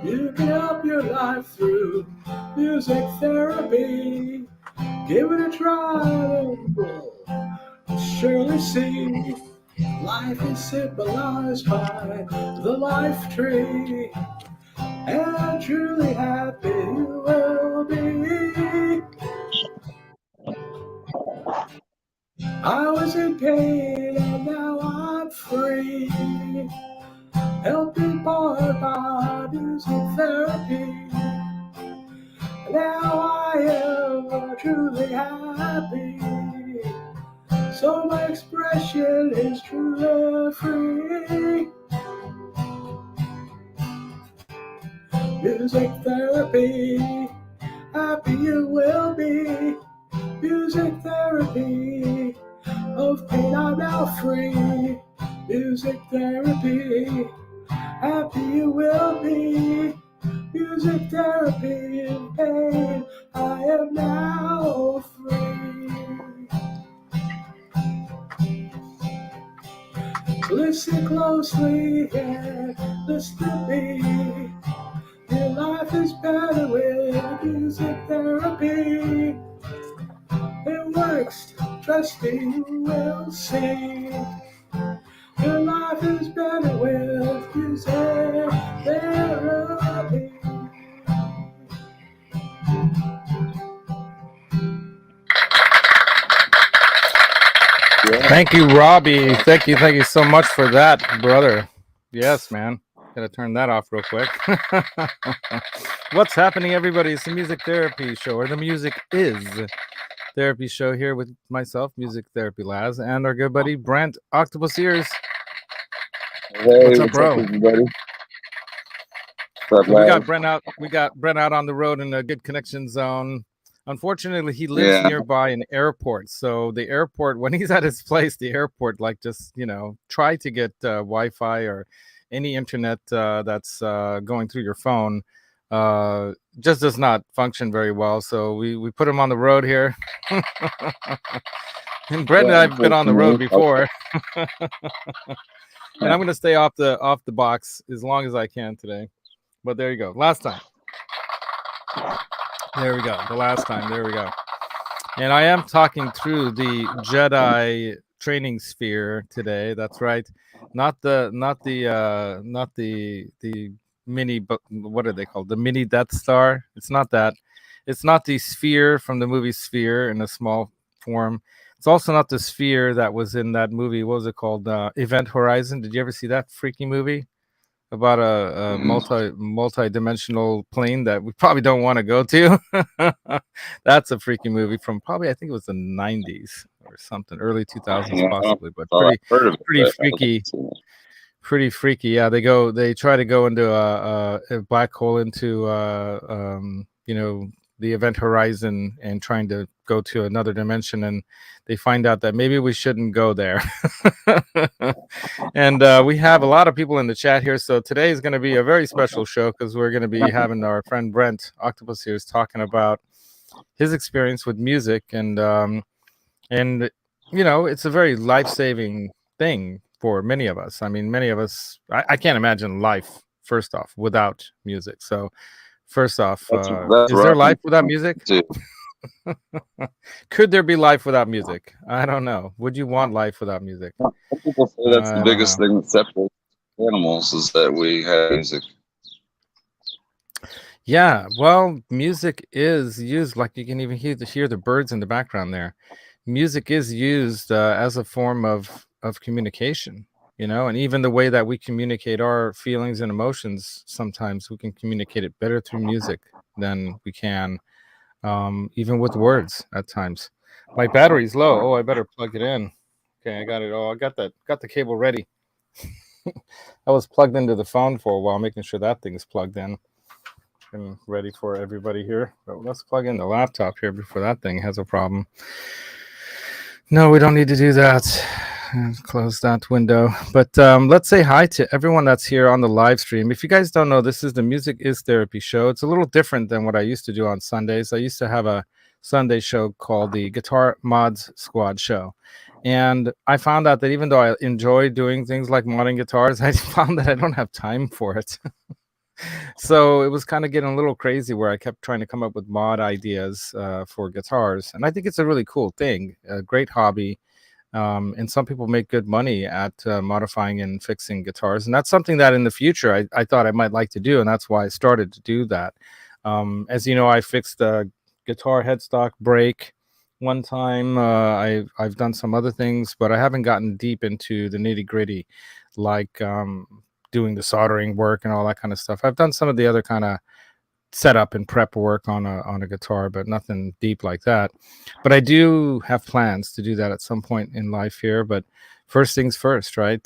You can help your life through music therapy. Give it a try and you'll surely see life is symbolized by the life tree. And truly happy you will be. I was in pain and now I'm free. Helping part by music therapy. Now I am truly happy. So my expression is truly free. Music therapy, happy you will be. Music therapy, of pain I'm now free. Music therapy, happy you will be. Music therapy, in pain I am now free. Listen closely and listen to me. Your life is better with music therapy. It works, trust me, you will see. Your life is better with music therapy. Thank you, Robbie. Thank you so much for that, brother. Yes, man. Gotta turn that off real quick. What's happening, everybody? It's the Music Therapy Show, or the Music Is Therapy Show here with myself, Music Therapy Laz, and our good buddy Brent, Octopus Ears. Hey, what's up, bro? Everybody? We got Brent out. We got Brent out on the road in a good connection zone. Unfortunately, he lives nearby an airport. So the airport, when he's at his place, the airport, like, just, try to get Wi-Fi or any internet that's going through your phone, just does not function very well. So we put him on the road here. And Brent and I've been on the road before. And I'm going to stay off the box as long as I can today. But there you go. Last time. There we go. The last time. There we go. And I am talking through the Jedi training sphere today. That's right. Not the mini, but what are they called? The mini Death Star. It's not that. It's not the sphere from the movie Sphere in a small form. It's also not the sphere that was in that movie. What was it called? Event Horizon. Did you ever see that freaky movie? About a multi-dimensional plane that we probably don't want to go to. That's a freaky movie from probably, I think it was the 90s or something, early 2000s possibly, but pretty freaky. Pretty freaky. Yeah, they try to go into a black hole, into the event horizon, and trying to go to another dimension, and they find out that maybe we shouldn't go there. And we have a lot of people in the chat here, so today is going to be a very special show because we're going to be having our friend Brent, Octopus Ears, talking about his experience with music, and it's a very life-saving thing for many of us. I mean, many of us, I can't imagine life, first off, without music. So first off, is there life without music? Could there be life without music? I don't know. Would you want life without music? Some people say that's the biggest thing that separates animals, is that we have music. Yeah, well, music is used, like you can even hear the birds in the background there. Music is used as a form of communication, and even the way that we communicate our feelings and emotions, sometimes we can communicate it better through music than we can even with words at times. My battery's low. Oh, I better plug it in. Okay, I got it. Oh, I got the cable ready. I was plugged into the phone for a while, making sure that thing's plugged in and ready for everybody here. But let's plug in the laptop here before that thing has a problem. No, we don't need to do that. Close that window. But let's say hi to everyone that's here on the live stream. If you guys don't know, this is the Music Is Therapy show. It's a little different than what I used to do on Sundays. I used to have a Sunday show called the Guitar Mods Squad show. And I found out that even though I enjoy doing things like modding guitars, I found that I don't have time for it. So it was kind of getting a little crazy where I kept trying to come up with mod ideas for guitars. And I think it's a really cool thing, a great hobby. And some people make good money at modifying and fixing guitars. And that's something that in the future I thought I might like to do. And that's why I started to do that. As you know, I fixed a guitar headstock break one time. I've done some other things, but I haven't gotten deep into the nitty gritty, like doing the soldering work and all that kind of stuff. I've done some of the other kind of setup and prep work on a guitar, but nothing deep like that. But I do have plans to do that at some point in life here. But first things first, right?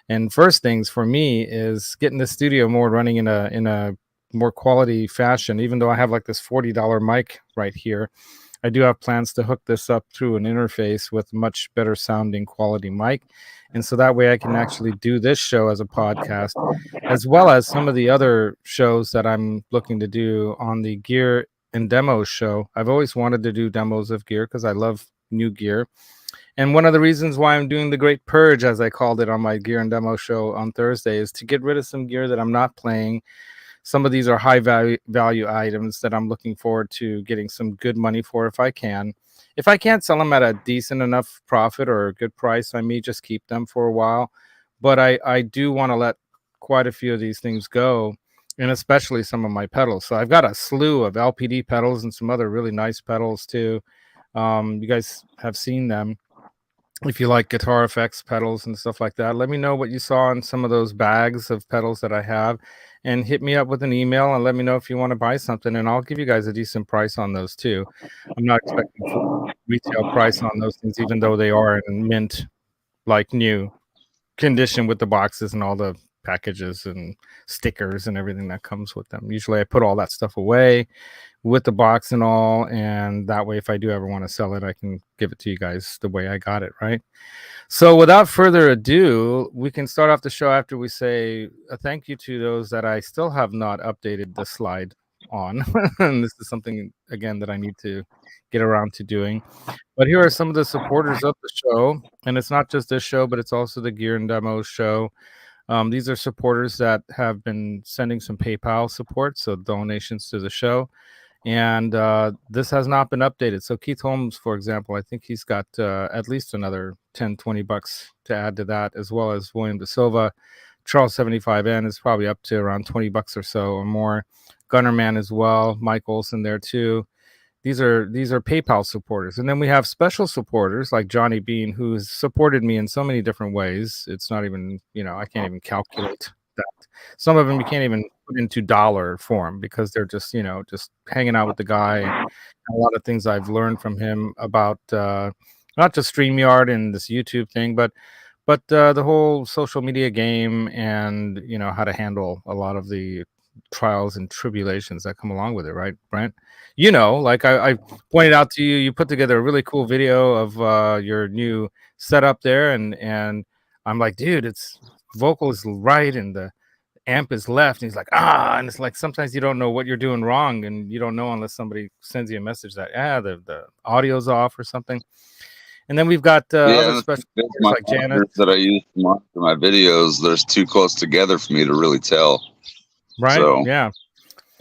And first things for me is getting the studio more running in a more quality fashion. Even though I have like this $40 mic right here, I do have plans to hook this up through an interface with much better sounding quality mic. And so that way I can actually do this show as a podcast, as well as some of the other shows that I'm looking to do on the gear and demos show. I've always wanted to do demos of gear because I love new gear. And one of the reasons why I'm doing the Great Purge, as I called it on my gear and demo show on Thursday, is to get rid of some gear that I'm not playing. Some of these are high value items that I'm looking forward to getting some good money for if I can. If I can't sell them at a decent enough profit or a good price, I may just keep them for a while. But I do want to let quite a few of these things go, and especially some of my pedals. So I've got a slew of LPD pedals and some other really nice pedals too. You guys have seen them. If you like guitar effects pedals and stuff like that, let me know what you saw in some of those bags of pedals that I have, and hit me up with an email and let me know if you want to buy something, and I'll give you guys a decent price on those too. I'm not expecting full retail price on those things, even though they are in mint, like new condition with the boxes and all the packages and stickers and everything that comes with them. Usually I put all that stuff away with the box and all, and that way if I do ever want to sell it, I can give it to you guys the way I got it, right? So without further ado, we can start off the show after we say a thank you to those that I still have not updated the slide on. And this is something, again, that I need to get around to doing. But here are some of the supporters of the show. And it's not just this show, but it's also the Gear and Demo show. These are supporters that have been sending some PayPal support, so donations to the show. And this has not been updated. So Keith Holmes, for example, I think he's got at least another 10, 20 bucks to add to that, as well as William De Silva. Charles 75N is probably up to around 20 bucks or so or more. Gunnerman as well. Mike Olson there too. These are PayPal supporters. And then we have special supporters like Johnny Bean, who's supported me in so many different ways. It's not even, I can't even calculate that. Some of them you can't even put into dollar form because they're just, just hanging out with the guy. And a lot of things I've learned from him about not just StreamYard and this YouTube thing, but the whole social media game and, how to handle a lot of the trials and tribulations that come along with it, right, Brent? Like I pointed out to you, you put together a really cool video of your new setup there, and I'm like, dude, it's vocal is right and the amp is left, and he's like, and it's like sometimes you don't know what you're doing wrong, and you don't know unless somebody sends you a message that the audio's off or something. And then we've got other special like Janice that I use to monitor my videos. There's too close together for me to really tell. Right. So, yeah.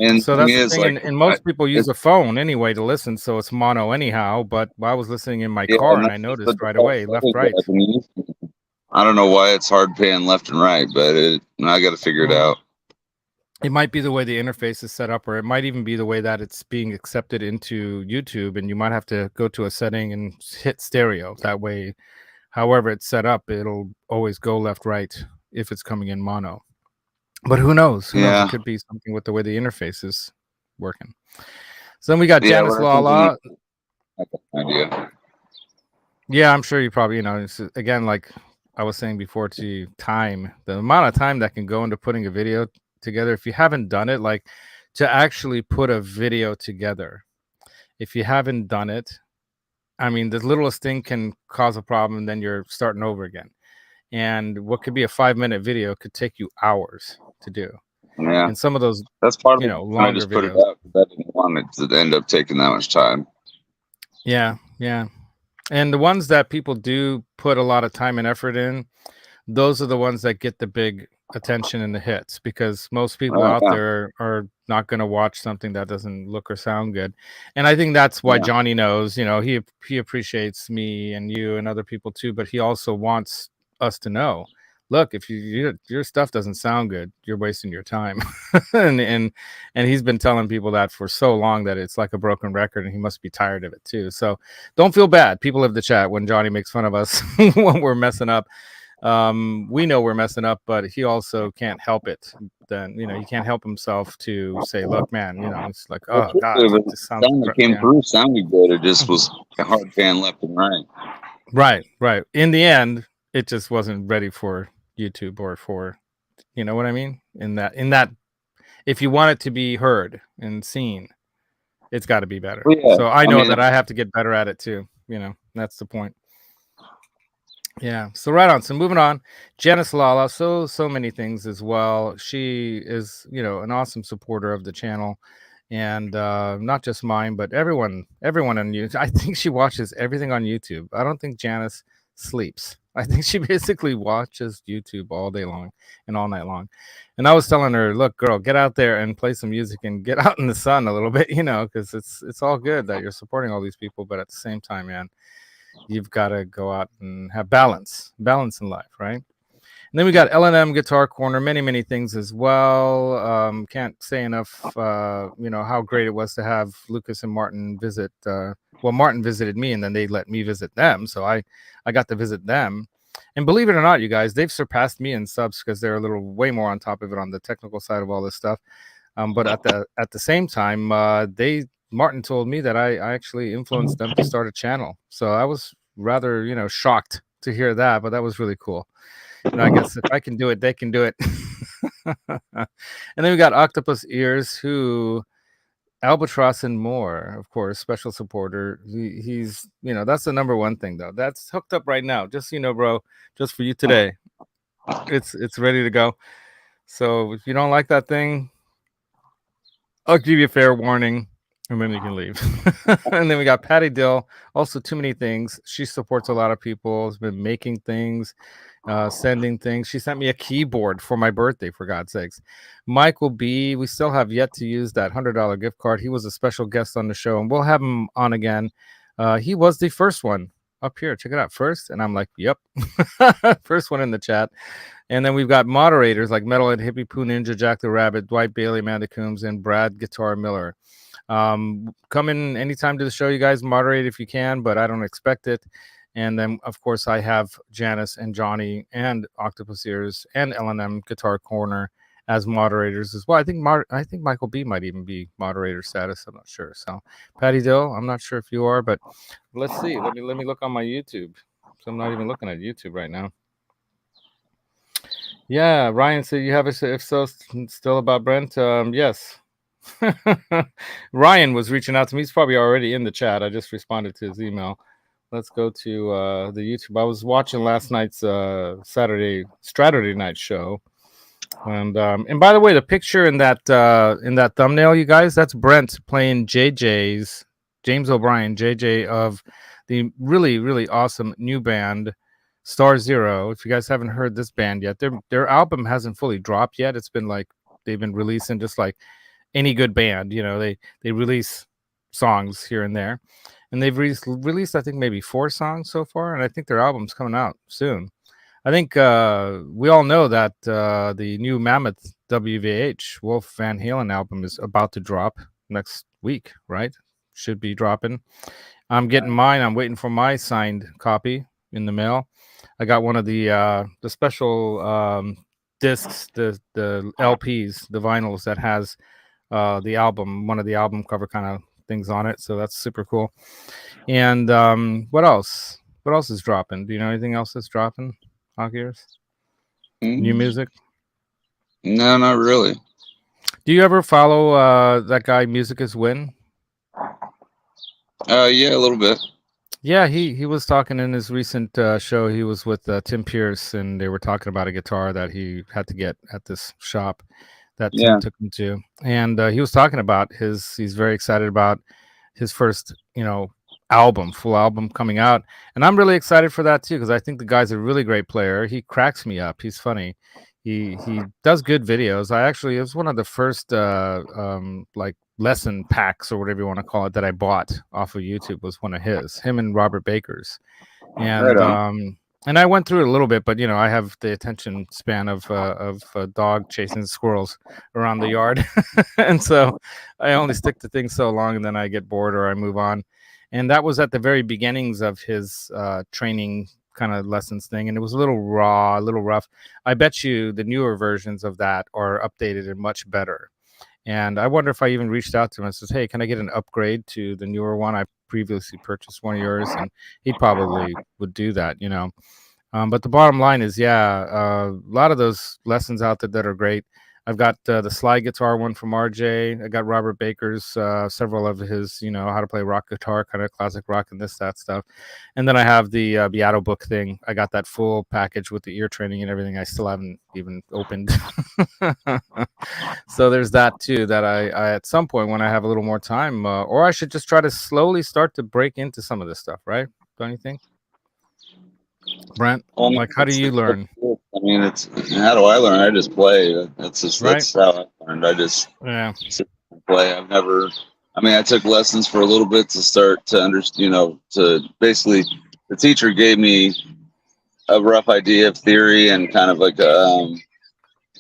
And so that's the thing. And most people use a phone anyway to listen, so it's mono anyhow. But I was listening in my car, and I noticed right away, left, right. I don't know why it's hard paying left and right, but I got to figure it out. It might be the way the interface is set up, or it might even be the way that it's being accepted into YouTube, and you might have to go to a setting and hit stereo. That way, however it's set up, it'll always go left, right if it's coming in mono. But who knows? Who knows? It could be something with the way the interface is working. So then we got Janice Lala. Yeah, I'm sure you probably, again, like I was saying before to you, time, the amount of time that can go into putting a video together. If you haven't done it, like to actually put a video together, if you haven't done it, I mean, the littlest thing can cause a problem, and then you're starting over again. And what could be a 5-minute video could take you hours to do. Yeah. And some of those, that's part of longer I just videos. Put it out because I didn't want it to end up taking that much time. Yeah. And the ones that people do put a lot of time and effort in, those are the ones that get the big attention and the hits, because most people Oh, out yeah. there are not going to watch something that doesn't look or sound good. And I think that's why Yeah. Johnny knows, he appreciates me and you and other people too, but he also wants us to know, look, if your stuff doesn't sound good, you're wasting your time. and he's been telling people that for so long that it's like a broken record, and he must be tired of it too. So don't feel bad, people of the chat, when Johnny makes fun of us when we're messing up. We know we're messing up, but he also can't help it. Then he can't help himself to say, look, man, it's like, oh god, If this the sound that came through sounded good, it just was hard pan left and right. Right. In the end, it just wasn't ready for YouTube or for, you know what I mean? In that, if you want it to be heard and seen, it's got to be better. Well, yeah. So I know that I have to get better at it too. That's the point. Yeah. So right on. So moving on, Janice Lala. So many things as well. She is, an awesome supporter of the channel, and not just mine, but everyone on YouTube. I think she watches everything on YouTube. I don't think Janice sleeps. I think she basically watches YouTube all day long and all night long. And I was telling her, look, girl, get out there and play some music and get out in the sun a little bit, because it's all good that you're supporting all these people, but at the same time, man, you've got to go out and have balance in life, right? And then we got L&M Guitar Corner, many things as well. Can't say enough, how great it was to have Lucas and Martin visit. Martin visited me, and then they let me visit them, so I got to visit them. And believe it or not, you guys, they've surpassed me in subs, because they're a little way more on top of it on the technical side of all this stuff. But at the same time, Martin told me that I actually influenced them to start a channel. So I was rather, shocked to hear that, but that was really cool. I guess if I can do it, they can do it. And then we got Octopus Ears, who Albatross and more, of course, special supporter. He's, that's the number one thing, though. That's hooked up right now. Just, bro, just for you today. It's ready to go. So if you don't like that thing, I'll give you a fair warning, and then you can leave. And then we got Patty Dill, also Too Many Things. She supports a lot of people, has been making things, sending things. She sent me a keyboard for my birthday, for God's sakes. Michael B, we still have yet to use that $100 gift card. He was a special guest on the show, and we'll have him on again. He was the first one up here. Check it out first. And I'm like, yep. First one in the chat. And then we've got moderators like Metalhead, Hippie Poo Ninja, Jack the Rabbit, Dwight Bailey, Amanda Coombs, and Brad Guitar Miller. Come in anytime to the show, you guys. Moderate if you can, but I don't expect it. And then, of course, I have Janice and Johnny and Octopus Ears and L&M Guitar Corner as moderators as well. I think Michael B might even be moderator status. I'm not sure. So, Patty Dill, I'm not sure if you are, but let's see. Let me look on my YouTube. So I'm not even looking at YouTube right now. Yeah, Ryan said you have a if so still about Brent. Yes. Ryan was reaching out to me. He's probably already in the chat. I just responded to his email. Let's go to the YouTube. I was watching last night's Saturday night show. And by the way, the picture in that thumbnail, you guys, that's Brent playing James O'Brien, JJ of the really, really awesome new band Star Zero. If you guys haven't heard this band yet, their album hasn't fully dropped yet. It's been like they've been releasing just like any good band, they release songs here and there, and they've released I think maybe 4 songs so far, and I think their album's coming out soon. I think we all know that the new Mammoth WVH Wolf Van Halen album is about to drop next week, right? Should be dropping. I'm getting mine. I'm waiting for my signed copy in the mail. I got one of the special discs, the LPs, the vinyls that has the album, one of the album cover kind of things on it. So that's super cool. And what else? What else is dropping? Do you know anything else that's dropping? Ears? New music? No, not really. Do you ever follow that guy Music Is Win? Yeah, a little bit. Yeah, he was talking in his recent show. He was with Tim Pierce, and they were talking about a guitar that he had to get at this shop that Tim took him to. And he was talking about he's very excited about his first, full album coming out. And I'm really excited for that too, because I think the guy's a really great player. He cracks me up. He's funny. he does good videos. It was one of the first like lesson packs or whatever you want to call it that I bought off of YouTube. Was one of him and Robert Baker's. Right on. And I went through it a little bit, but I have the attention span of a dog chasing squirrels around the yard, and so I only stick to things so long, and then I get bored or I move on. And that was at the very beginnings of his training kind of lessons thing, and it was a little raw, a little rough. I bet you the newer versions of that are updated and much better. And I wonder if I even reached out to him and says, "Hey, can I get an upgrade to the newer one? I previously purchased one of yours," and he probably would do that, But the bottom line is, a lot of those lessons out there that are great. I've got the slide guitar one from RJ. I got Robert Baker's, several of his, how to play rock guitar, kind of classic rock and that stuff. And then I have the Beato book thing. I got that full package with the ear training and everything. I still haven't even opened. So there's that too, that I at some point when I have a little more time, or I should just try to slowly start to break into some of this stuff, right? Don't you think? Brent, like, how do you learn? I mean, how do I learn? I just play. That's how I learned. I just sit and play. I took lessons for a little bit to start to understand, to basically, the teacher gave me a rough idea of theory and kind of like,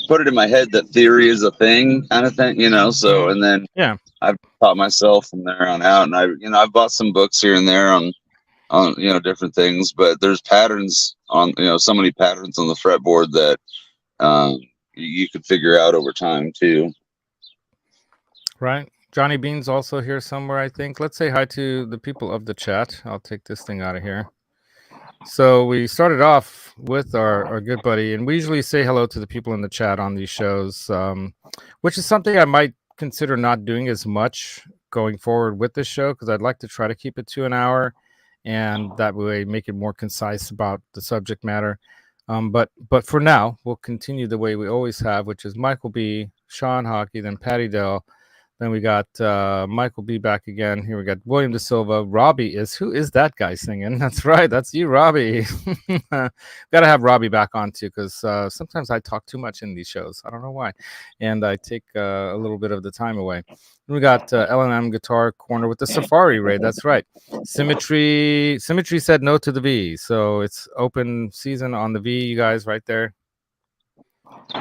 put it in my head that theory is a thing kind of thing, so, and then I've taught myself from there on out. And I've bought some books here and there on different things, but there's patterns on so many patterns on the fretboard that you could figure out over time too. Right. Johnny Bean's also here somewhere, I think. Let's say hi to the people of the chat. I'll take this thing out of here. So we started off with our good buddy, and we usually say hello to the people in the chat on these shows, which is something I might consider not doing as much going forward with this show, because I'd like to try to keep it to an hour, and that way make it more concise about the subject matter. But for now, we'll continue the way we always have, which is Michael B, Sean Hockey, then Patty Dell. Then we got Michael B back again. Here we got William De Silva. Robbie who is that guy singing? That's right. That's you, Robbie. Got to have Robbie back on too, because sometimes I talk too much in these shows. I don't know why. And I take a little bit of the time away. And we got L&M Guitar Corner with the Safari Raid. That's right. Symmetry said no to the V. So it's open season on the V, you guys, right there.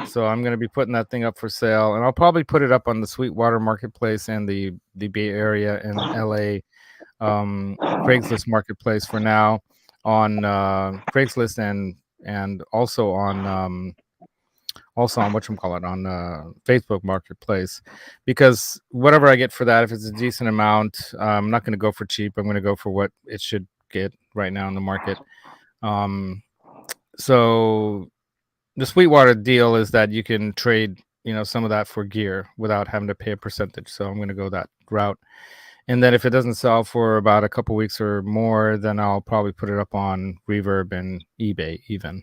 So I'm going to be putting that thing up for sale, and I'll probably put it up on the Sweetwater Marketplace and the Bay Area and LA Craigslist Marketplace for now, on Craigslist and also on whatchamacallit, on Facebook Marketplace, because whatever I get for that, if it's a decent amount, I'm not going to go for cheap. I'm going to go for what it should get right now in the market. So the Sweetwater deal is that you can trade, some of that for gear without having to pay a percentage. So I'm going to go that route. And then if it doesn't sell for about a couple weeks or more, then I'll probably put it up on Reverb and eBay even.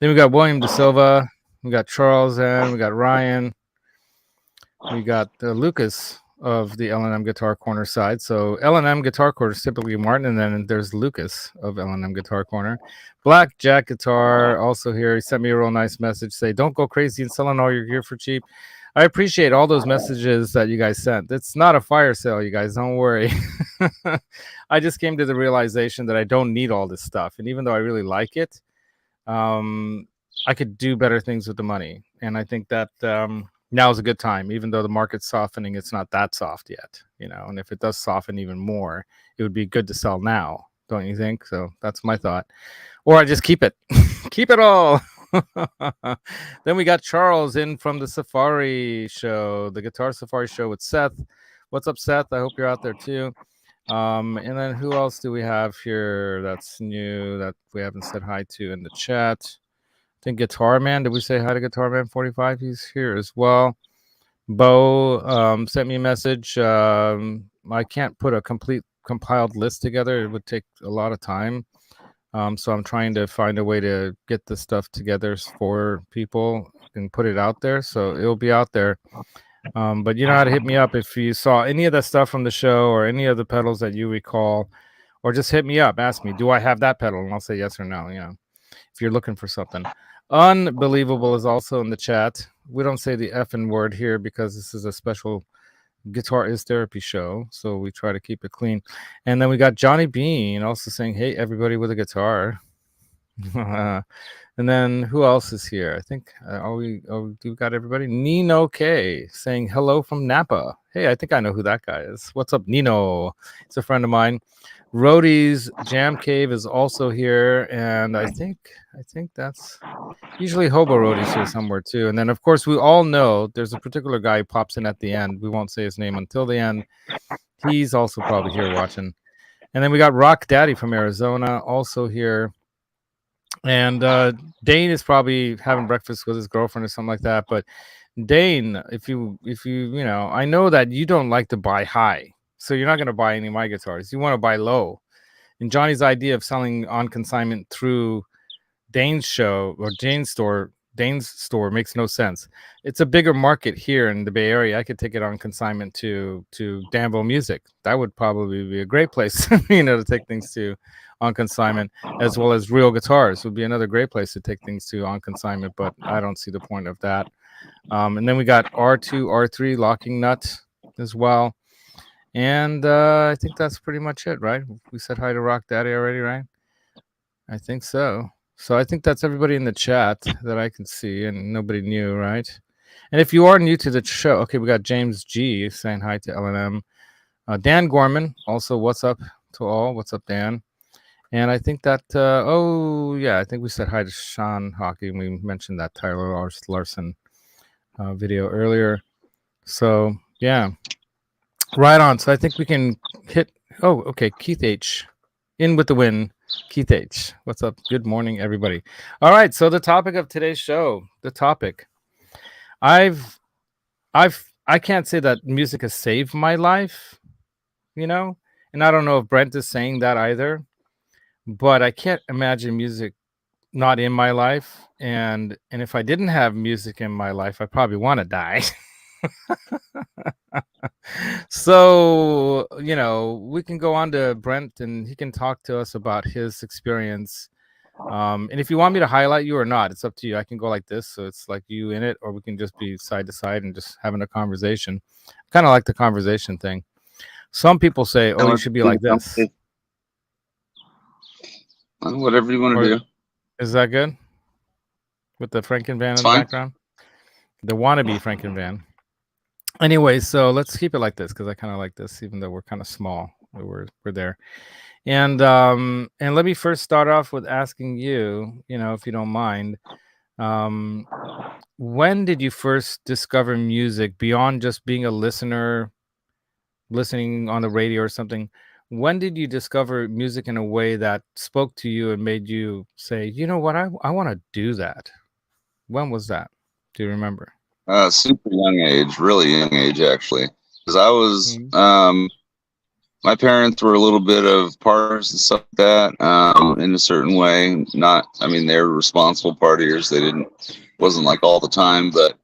Then we got William De Silva. We got Charles, and we got Ryan. We got Lucas of the L&M Guitar Corner side. So L&M Guitar Corner is typically Martin, and then there's Lucas of L&M Guitar Corner. Black Jack Guitar also here. He sent me a real nice message, say, don't go crazy and selling all your gear for cheap. I appreciate all those messages that you guys sent. It's not a fire sale, you guys, don't worry. I just came to the realization that I don't need all this stuff. And even though I really like it, I could do better things with the money. And I think that now is a good time. Even though the market's softening, it's not that soft yet, and if it does soften even more, it would be good to sell now, don't you think? So that's my thought. Or I just keep it. Keep it all. Then we got Charles in from the Safari show, the Guitar Safari show with Seth. What's up, Seth? I hope you're out there too. And then who else do we have here that's new that we haven't said hi to in the chat? I think Guitar Man. Did we say hi to Guitar Man 45? He's here as well. Bo sent me a message. I can't put a complete compiled list together. It would take a lot of time. So I'm trying to find a way to get this stuff together for people and put it out there. So it'll be out there. But you know how to hit me up if you saw any of the stuff from the show or any of the pedals that you recall, or just hit me up. Ask me, do I have that pedal? And I'll say yes or no, if you're looking for something. Unbelievable is also in the chat. We don't say the effing word here because this is a special Guitar is Therapy show, so we try to keep it clean. And then we got Johnny Bean also saying, hey, everybody with a guitar. And then who else is here? I think we got everybody. Nino K saying hello from Napa. Hey, I think I know who that guy is. What's up, Nino? It's a friend of mine. Roadie's Jam Cave is also here, and I think that's usually Hobo Roadie's here somewhere too. And then of course we all know there's a particular guy who pops in at the end. We won't say his name until the end. He's also probably here watching. And then we got Rock Daddy from Arizona also here. And Dane is probably having breakfast with his girlfriend or something like that. But Dane, if you know, I know that you don't like to buy high, so you're not going to buy any of my guitars. You want to buy low. And Johnny's idea of selling on consignment through Dane's show or Dane's store makes no sense. It's a bigger market here in the Bay Area. I could take it on consignment to Danville Music. That would probably be a great place, to take things to on consignment, as well as Real Guitars would be another great place to take things to on consignment, but I don't see the point of that. And then we got R2, R3 locking nut as well. And I think that's pretty much it, right? We said hi to Rock Daddy already, right? I think so. So I think that's everybody in the chat that I can see, and nobody new, right? And if you are new to the show, okay, we got James G saying hi to LNM. Dan Gorman, also, what's up to all? What's up, Dan? And I think that, I think we said hi to Sean Hockey, and we mentioned that Tyler Larson video earlier. So, yeah, right on. So I think we can hit, Keith H. In with the win. Keith H. What's up? Good morning, everybody. All right, so the topic of today's show, I can't say that music has saved my life, and I don't know if Brent is saying that either, but I can't imagine music not in my life, and if I didn't have music in my life, I probably want to die. So, we can go on to Brent and he can talk to us about his experience. And if you want me to highlight you or not, it's up to you. I can go like this, so it's like you in it, or we can just be side to side and just having a conversation. Kind of like the conversation thing. Some people say, you should be like this. Whatever you want to do. Is that good? With the Frankenvan in the background? The wannabe Frankenvan. Anyway, so let's keep it like this because I kind of like this, even though we're kind of small. We're there. And let me first start off with asking you, if you don't mind, when did you first discover music beyond just being a listener, listening on the radio or something? When did you discover music in a way that spoke to you and made you say, you know what, I want to do that? When was that? Do you remember? Super young age, really young age, actually. Because I was, my parents were a little bit of partiers and stuff like that, in a certain way. They were responsible partiers. Wasn't like all the time, but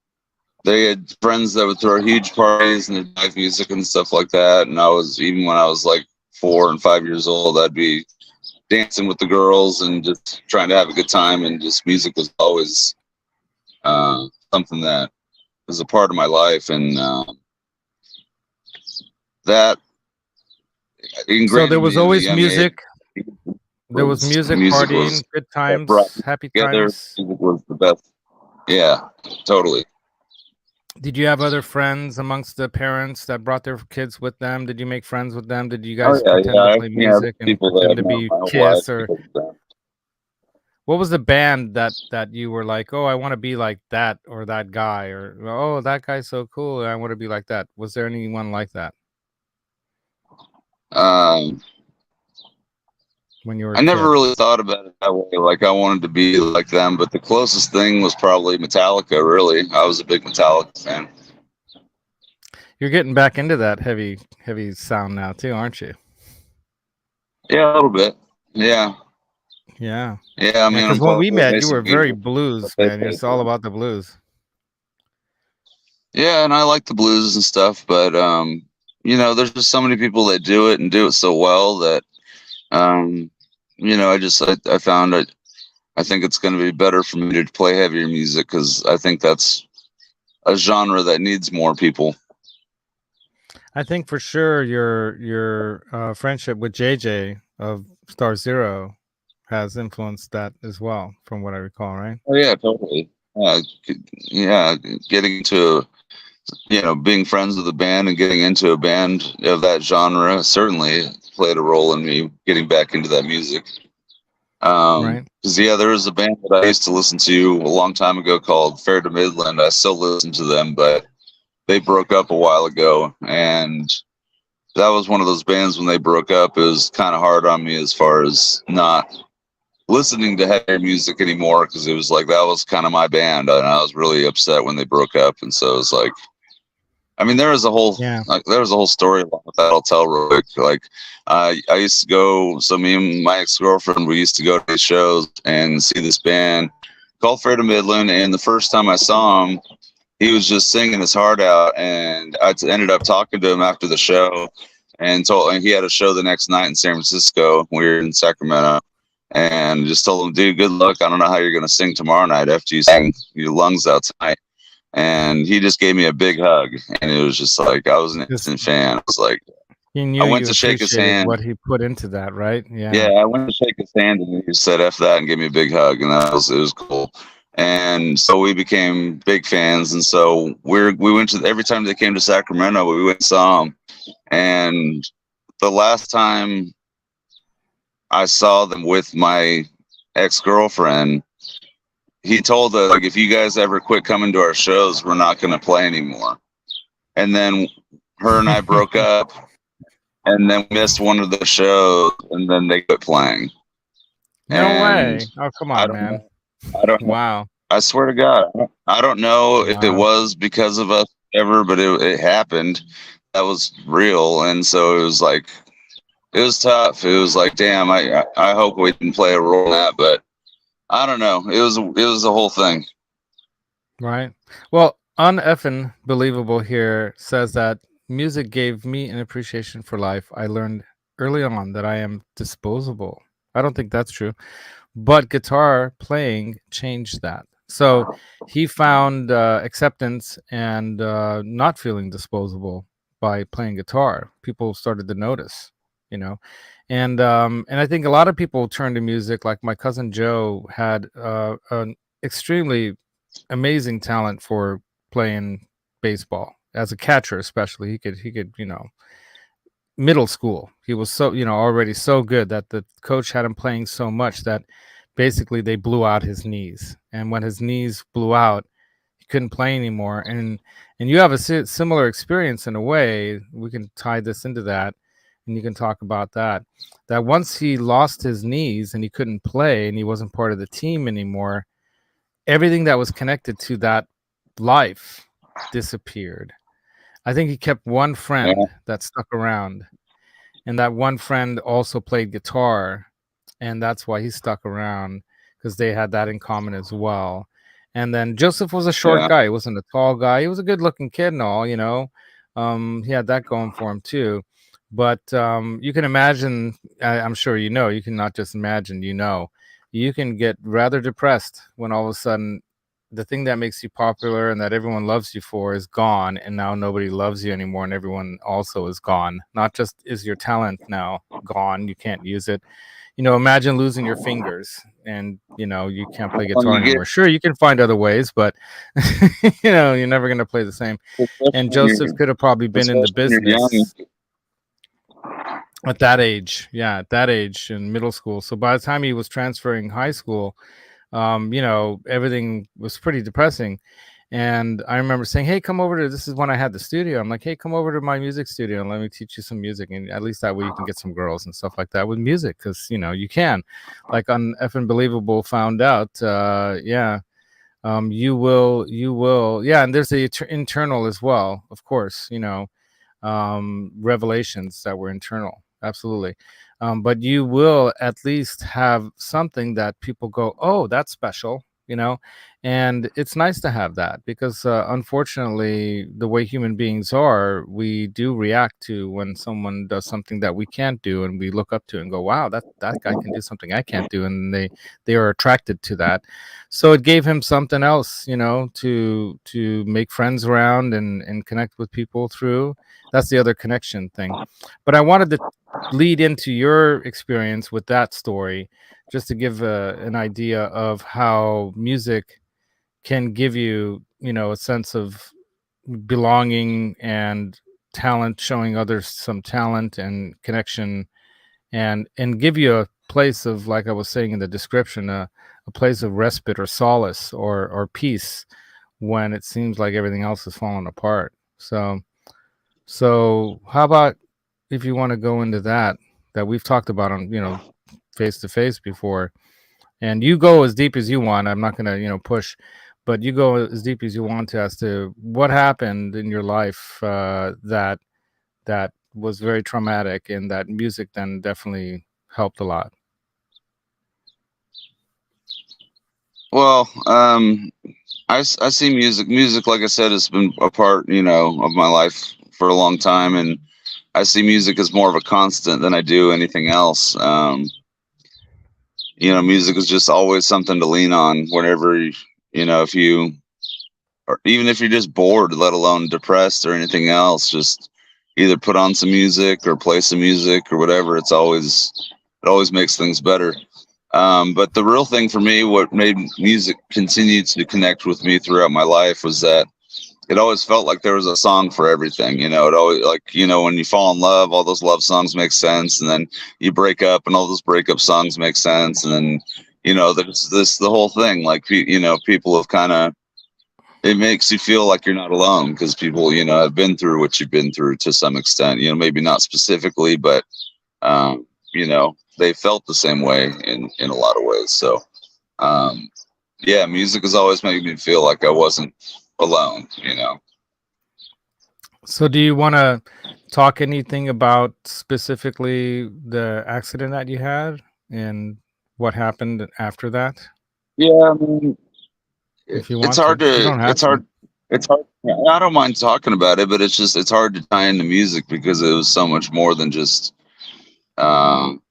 they had friends that would throw huge parties and they'd live music and stuff like that. And even when I was like 4 and 5 years old, I'd be dancing with the girls and just trying to have a good time. And just music was always something that was a part of my life, and that so there was always music. There was music, partying, good times, happy times. Music was the best. Yeah, totally. Did you have other friends amongst the parents that brought their kids with them? Did you make friends with them? Did you guys pretend to play music and pretend to be Kiss or? What was the band that you were like, I want to be like that or that guy, or that guy's so cool, I want to be like that? Was there anyone like that? When you were I never really thought about it that way, like I wanted to be like them, but the closest thing was probably Metallica, really. I was a big Metallica fan. You're getting back into that heavy sound now too, aren't you? Yeah, a little bit. Yeah. Yeah. Yeah, because when we met, you were very blues, man. It's all about the blues. Yeah, and I like the blues and stuff, but there's just so many people that do it and do it so well that I found it. I think it's going to be better for me to play heavier music, because I think that's a genre that needs more people. I think for sure your friendship with JJ of Star Zero has influenced that as well, from what I recall, right? Oh yeah, totally. Yeah, getting into, being friends with a band and getting into a band of that genre certainly played a role in me getting back into that music. Right. Because there was a band that I used to listen to a long time ago called Fair to Midland. I still listen to them, but they broke up a while ago, and that was one of those bands. When they broke up, it was kind of hard on me as far as not listening to heavy music anymore, because it was like that was kind of my band, and I was really upset when they broke up. And so it's like, I mean, there was a whole story about that I'll tell real quick. Like, I used to go. So me and my ex-girlfriend, we used to go to these shows and see this band called Fair to Midland. And the first time I saw him, he was just singing his heart out. And I ended up talking to him after the show, and he had a show the next night in San Francisco. We were in Sacramento, and just told him, dude, good luck. I don't know how you're going to sing tomorrow night after you sing your lungs out tonight. And he just gave me a big hug, and it was just like, I was an instant fan. I was like, I went to shake his hand. What he put into that, right? Yeah. Yeah, I went to shake his hand, and he said F that and gave me a big hug, and it was cool. And so we became big fans, and so we went to, every time they came to Sacramento, we went and saw them. And the last time I saw them with my ex-girlfriend, he told us, like, if you guys ever quit coming to our shows, we're not going to play anymore. And then her and I broke up, and then missed one of the shows, and then they quit playing. No way. Oh, come on, man. I don't know. Wow. I swear to God, I don't know if it was because of us ever, but it happened. That was real. And so it was like, it was tough. It was like, damn, I hope we didn't play a role in that, but I don't know. It was the whole thing. Right. Well, Uneffin Believable here says that music gave me an appreciation for life. I learned early on that I am disposable. I don't think that's true, but guitar playing changed that. So he found acceptance and not feeling disposable by playing guitar. People started to notice, and I think a lot of people turn to music. Like my cousin Joe had an extremely amazing talent for playing baseball as a catcher, especially. He could middle school, he was so already so good that the coach had him playing so much that basically they blew out his knees, and when his knees blew out, he couldn't play anymore. And you have a similar experience in a way. We can tie this into that, and you can talk about that once he lost his knees and he couldn't play and he wasn't part of the team anymore, everything that was connected to that life disappeared. I think he kept one friend that stuck around, and that one friend also played guitar, and that's why he stuck around, because they had that in common as well. And then Joseph was a short guy. He wasn't a tall guy. He was a good-looking kid and all, he had that going for him too. But you can imagine, I'm sure you can not just imagine, you can get rather depressed when all of a sudden the thing that makes you popular and that everyone loves you for is gone, and now nobody loves you anymore, and everyone also is gone. Not just is your talent now gone, you can't use it. Imagine losing your fingers and you can't play guitar anymore. Sure, you can find other ways, but you're never going to play the same. And Joseph could have probably been in the business at that age. Yeah, at that age in middle school. So by the time he was transferring high school, everything was pretty depressing. And I remember saying, hey, come over to, this is when I had the studio. I'm like, hey, come over to my music studio and let me teach you some music. And at least that way you can get some girls and stuff like that with music. Cause you can, like on Effin' Believable found out. You will. Yeah. And there's the internal as well, of course, revelations that were internal. Absolutely. But you will at least have something that people go, oh, that's special, And it's nice to have that because unfortunately, the way human beings are, we do react to when someone does something that we can't do, and we look up to and go, wow, that guy can do something I can't do. And they are attracted to that. So it gave him something else, you know, to make friends around and connect with people through. That's the other connection thing. But I wanted to lead into your experience with that story, just to give an idea of how music can give you, you know, a sense of belonging and talent, showing others some talent and connection, and give you a place of, like I was saying in the description, a place of respite or solace or peace when it seems like everything else is falling apart. So how about if you want to go into that we've talked about on, you know, face to face before, and you go as deep as you want. I'm not going to, you know, push, but you go as deep as you want to as to what happened in your life that was very traumatic, and that music then definitely helped a lot. Well, I see music, like I said, has been a part, you know, of my life for a long time, and I see music as more of a constant than I do anything else. You know, music is just always something to lean on whenever, you know, if you, or even if you're just bored, let alone depressed or anything else, just either put on some music or play some music or whatever. It always makes things better. But the real thing for me, what made music continue to connect with me throughout my life, was that it always felt like there was a song for everything. You know, it always, like, you know, when you fall in love, all those love songs make sense, and then you break up and all those breakup songs make sense, and then, you know, there's the whole thing, like, you know, people have kind of, it makes you feel like you're not alone, because people, you know, have been through what you've been through to some extent, you know, maybe not specifically, but you know, they felt the same way in a lot of ways. So yeah, music has always made me feel like I wasn't alone, you know. So do you want to talk anything about specifically the accident that you had and what happened after that? Yeah, I mean, If you it's want hard to. You to, don't have to. it's hard. I don't mind talking about it, but it's hard to tie into music because it was so much more than just, um,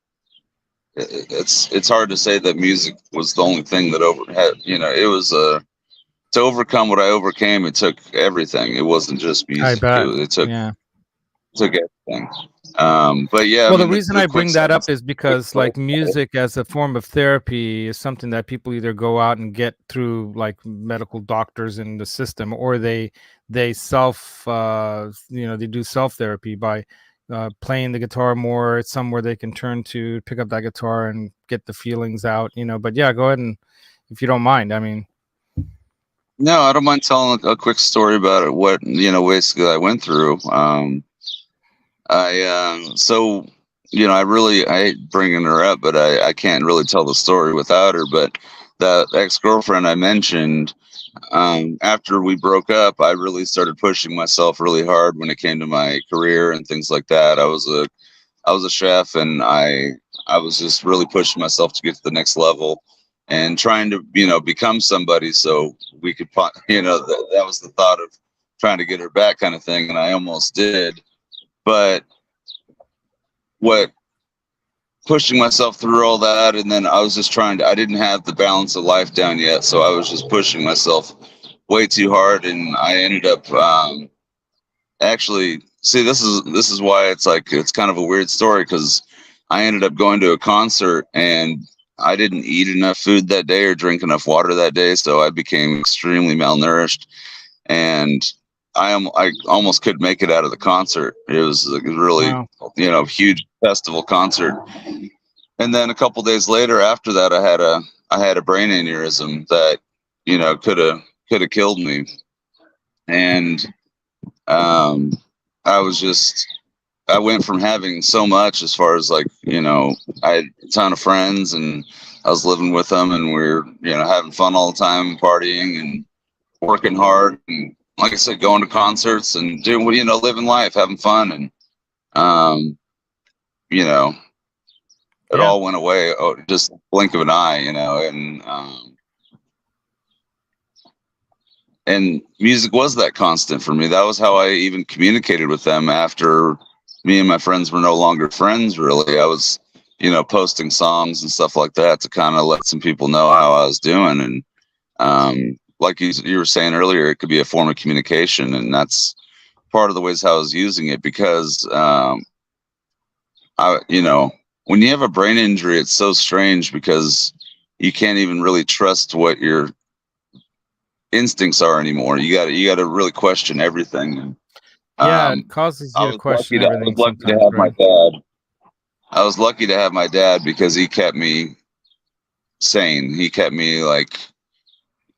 it's hard to say that music was the only thing that had, you know, it was to overcome what I overcame. It took everything. It wasn't just I music. bet. It took Yeah. everything. But yeah, Well, I the mean, reason the I quick bring that story. up is because, like, music as a form of therapy is something that people either go out and get through, like, medical doctors in the system, or they self, you know, they do self therapy by playing the guitar more. It's somewhere they can turn to pick up that guitar and get the feelings out, you know. But yeah, go ahead, and if you don't mind, I mean. No, I don't mind telling a quick story about it. What, you know, basically I went through. So, you know, I hate bringing her up, but I can't really tell the story without her. But that ex-girlfriend I mentioned, after we broke up, I really started pushing myself really hard when it came to my career and things like that. I was a chef, and I was just really pushing myself to get to the next level and trying to, you know, become somebody so we could, you know, that was the thought of trying to get her back, kind of thing. And I almost did. But what, pushing myself through all that, and then I was just I didn't have the balance of life down yet, so I was just pushing myself way too hard, and I ended up actually, see, this is why it's like, it's kind of a weird story, because I ended up going to a concert, and I didn't eat enough food that day or drink enough water that day, so I became extremely malnourished, and I almost couldn't make it out of the concert. It was like a really, Wow. you know, huge festival concert. And then a couple days later, after that, I had a brain aneurysm that, you know, could have killed me. And I went from having so much, as far as, like, you know, I had a ton of friends, and I was living with them, and we were, you know, having fun all the time, partying and working hard, and, like I said, going to concerts and doing, you know, living life, having fun, and you know, it all went away, just blink of an eye, you know. And and music was that constant for me. That was how I even communicated with them after me and my friends were no longer friends, really. I was, posting songs and stuff like that to kind of let some people know how I was doing. And like you were saying earlier, it could be a form of communication, and that's part of the ways how I was using it, because when you have a brain injury, it's so strange because you can't even really trust what your instincts are anymore. You got to really question everything. It causes you to question everything. I was lucky to have my dad. I was lucky to have my dad because he kept me sane. He kept me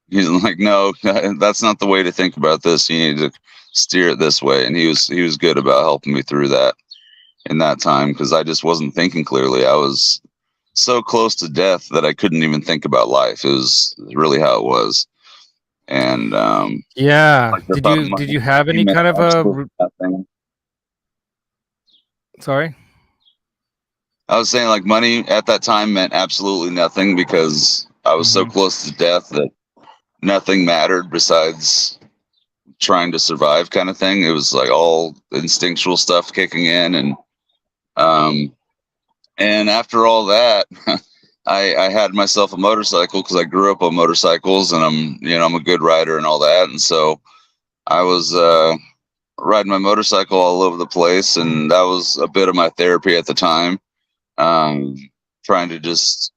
he's like, no, that's not the way to think about this. You need to steer it this way. And he was good about helping me through that in that time, because I just wasn't thinking clearly. I was so close to death that I couldn't even think about life. It was really how it was. And did you have any kind of a sorry? I was saying, money at that time meant absolutely nothing, because I was so close to death that nothing mattered besides trying to survive, kind of thing. It was all instinctual stuff kicking in. And after all that, I had myself a motorcycle, because I grew up on motorcycles, and I'm a good rider and all that. And so I was riding my motorcycle all over the place, and that was a bit of my therapy at the time. Trying to just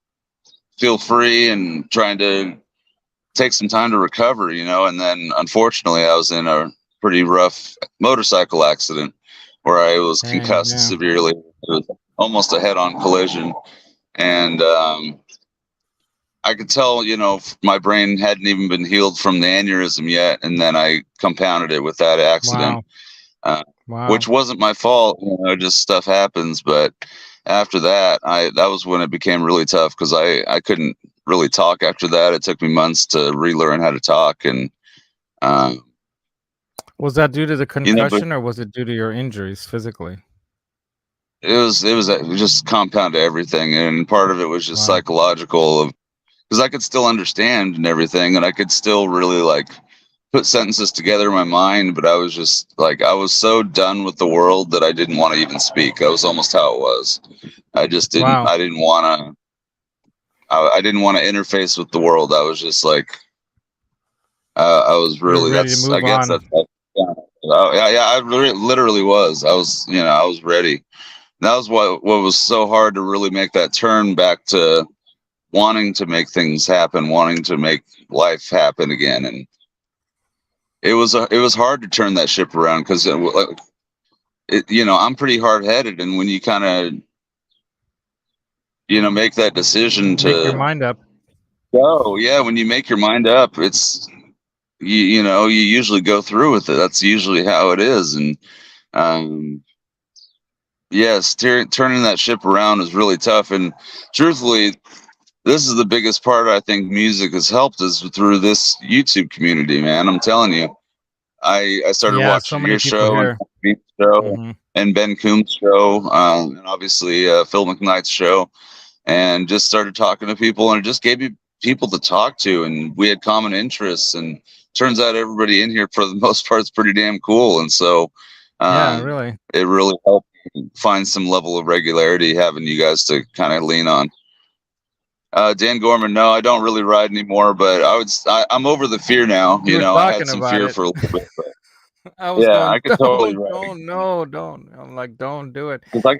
feel free and trying to take some time to recover, and then unfortunately I was in a pretty rough motorcycle accident where I was concussed severely. It was almost a head-on collision, and I could tell, my brain hadn't even been healed from the aneurysm yet, and then I compounded it with that accident. Wow. Which wasn't my fault, just stuff happens. But after that, that was when it became really tough, because I couldn't really talk after that. It took me months to relearn how to talk. And was that due to the concussion, or was it due to your injuries physically? It was just compound to everything, and part of it was just psychological, because I could still understand and everything, and I could still really put sentences together in my mind, but I was just I was so done with the world that I didn't want to even speak. That was almost how it was. I just didn't. Wow. I didn't want to. I didn't want to interface with the world. I was just I was really. That's. I guess that's. I literally was. I was. I was ready. That was what was so hard to really make that turn back to wanting to make things happen, wanting to make life happen again, and. It was hard to turn that ship around, because I'm pretty hard-headed, and when you kind of make that decision to make your mind up. When you make your mind up, it's you usually go through with it. That's usually how it is. And turning that ship around is really tough. And truthfully, this is the biggest part I think music has helped us through this YouTube community, man. I'm telling you. I started watching your show and and Ben Coombs' show, and obviously Phil McKnight's show, and just started talking to people, and it just gave me people to talk to, and we had common interests, and turns out everybody in here for the most part is pretty damn cool. And so really, it really helped me find some level of regularity, having you guys to kind of lean on. Dan Gorman, no, I don't really ride anymore, but I'm over the fear now. I had some fear for a little bit. But I could totally ride. Don't. I'm like, don't do it. But my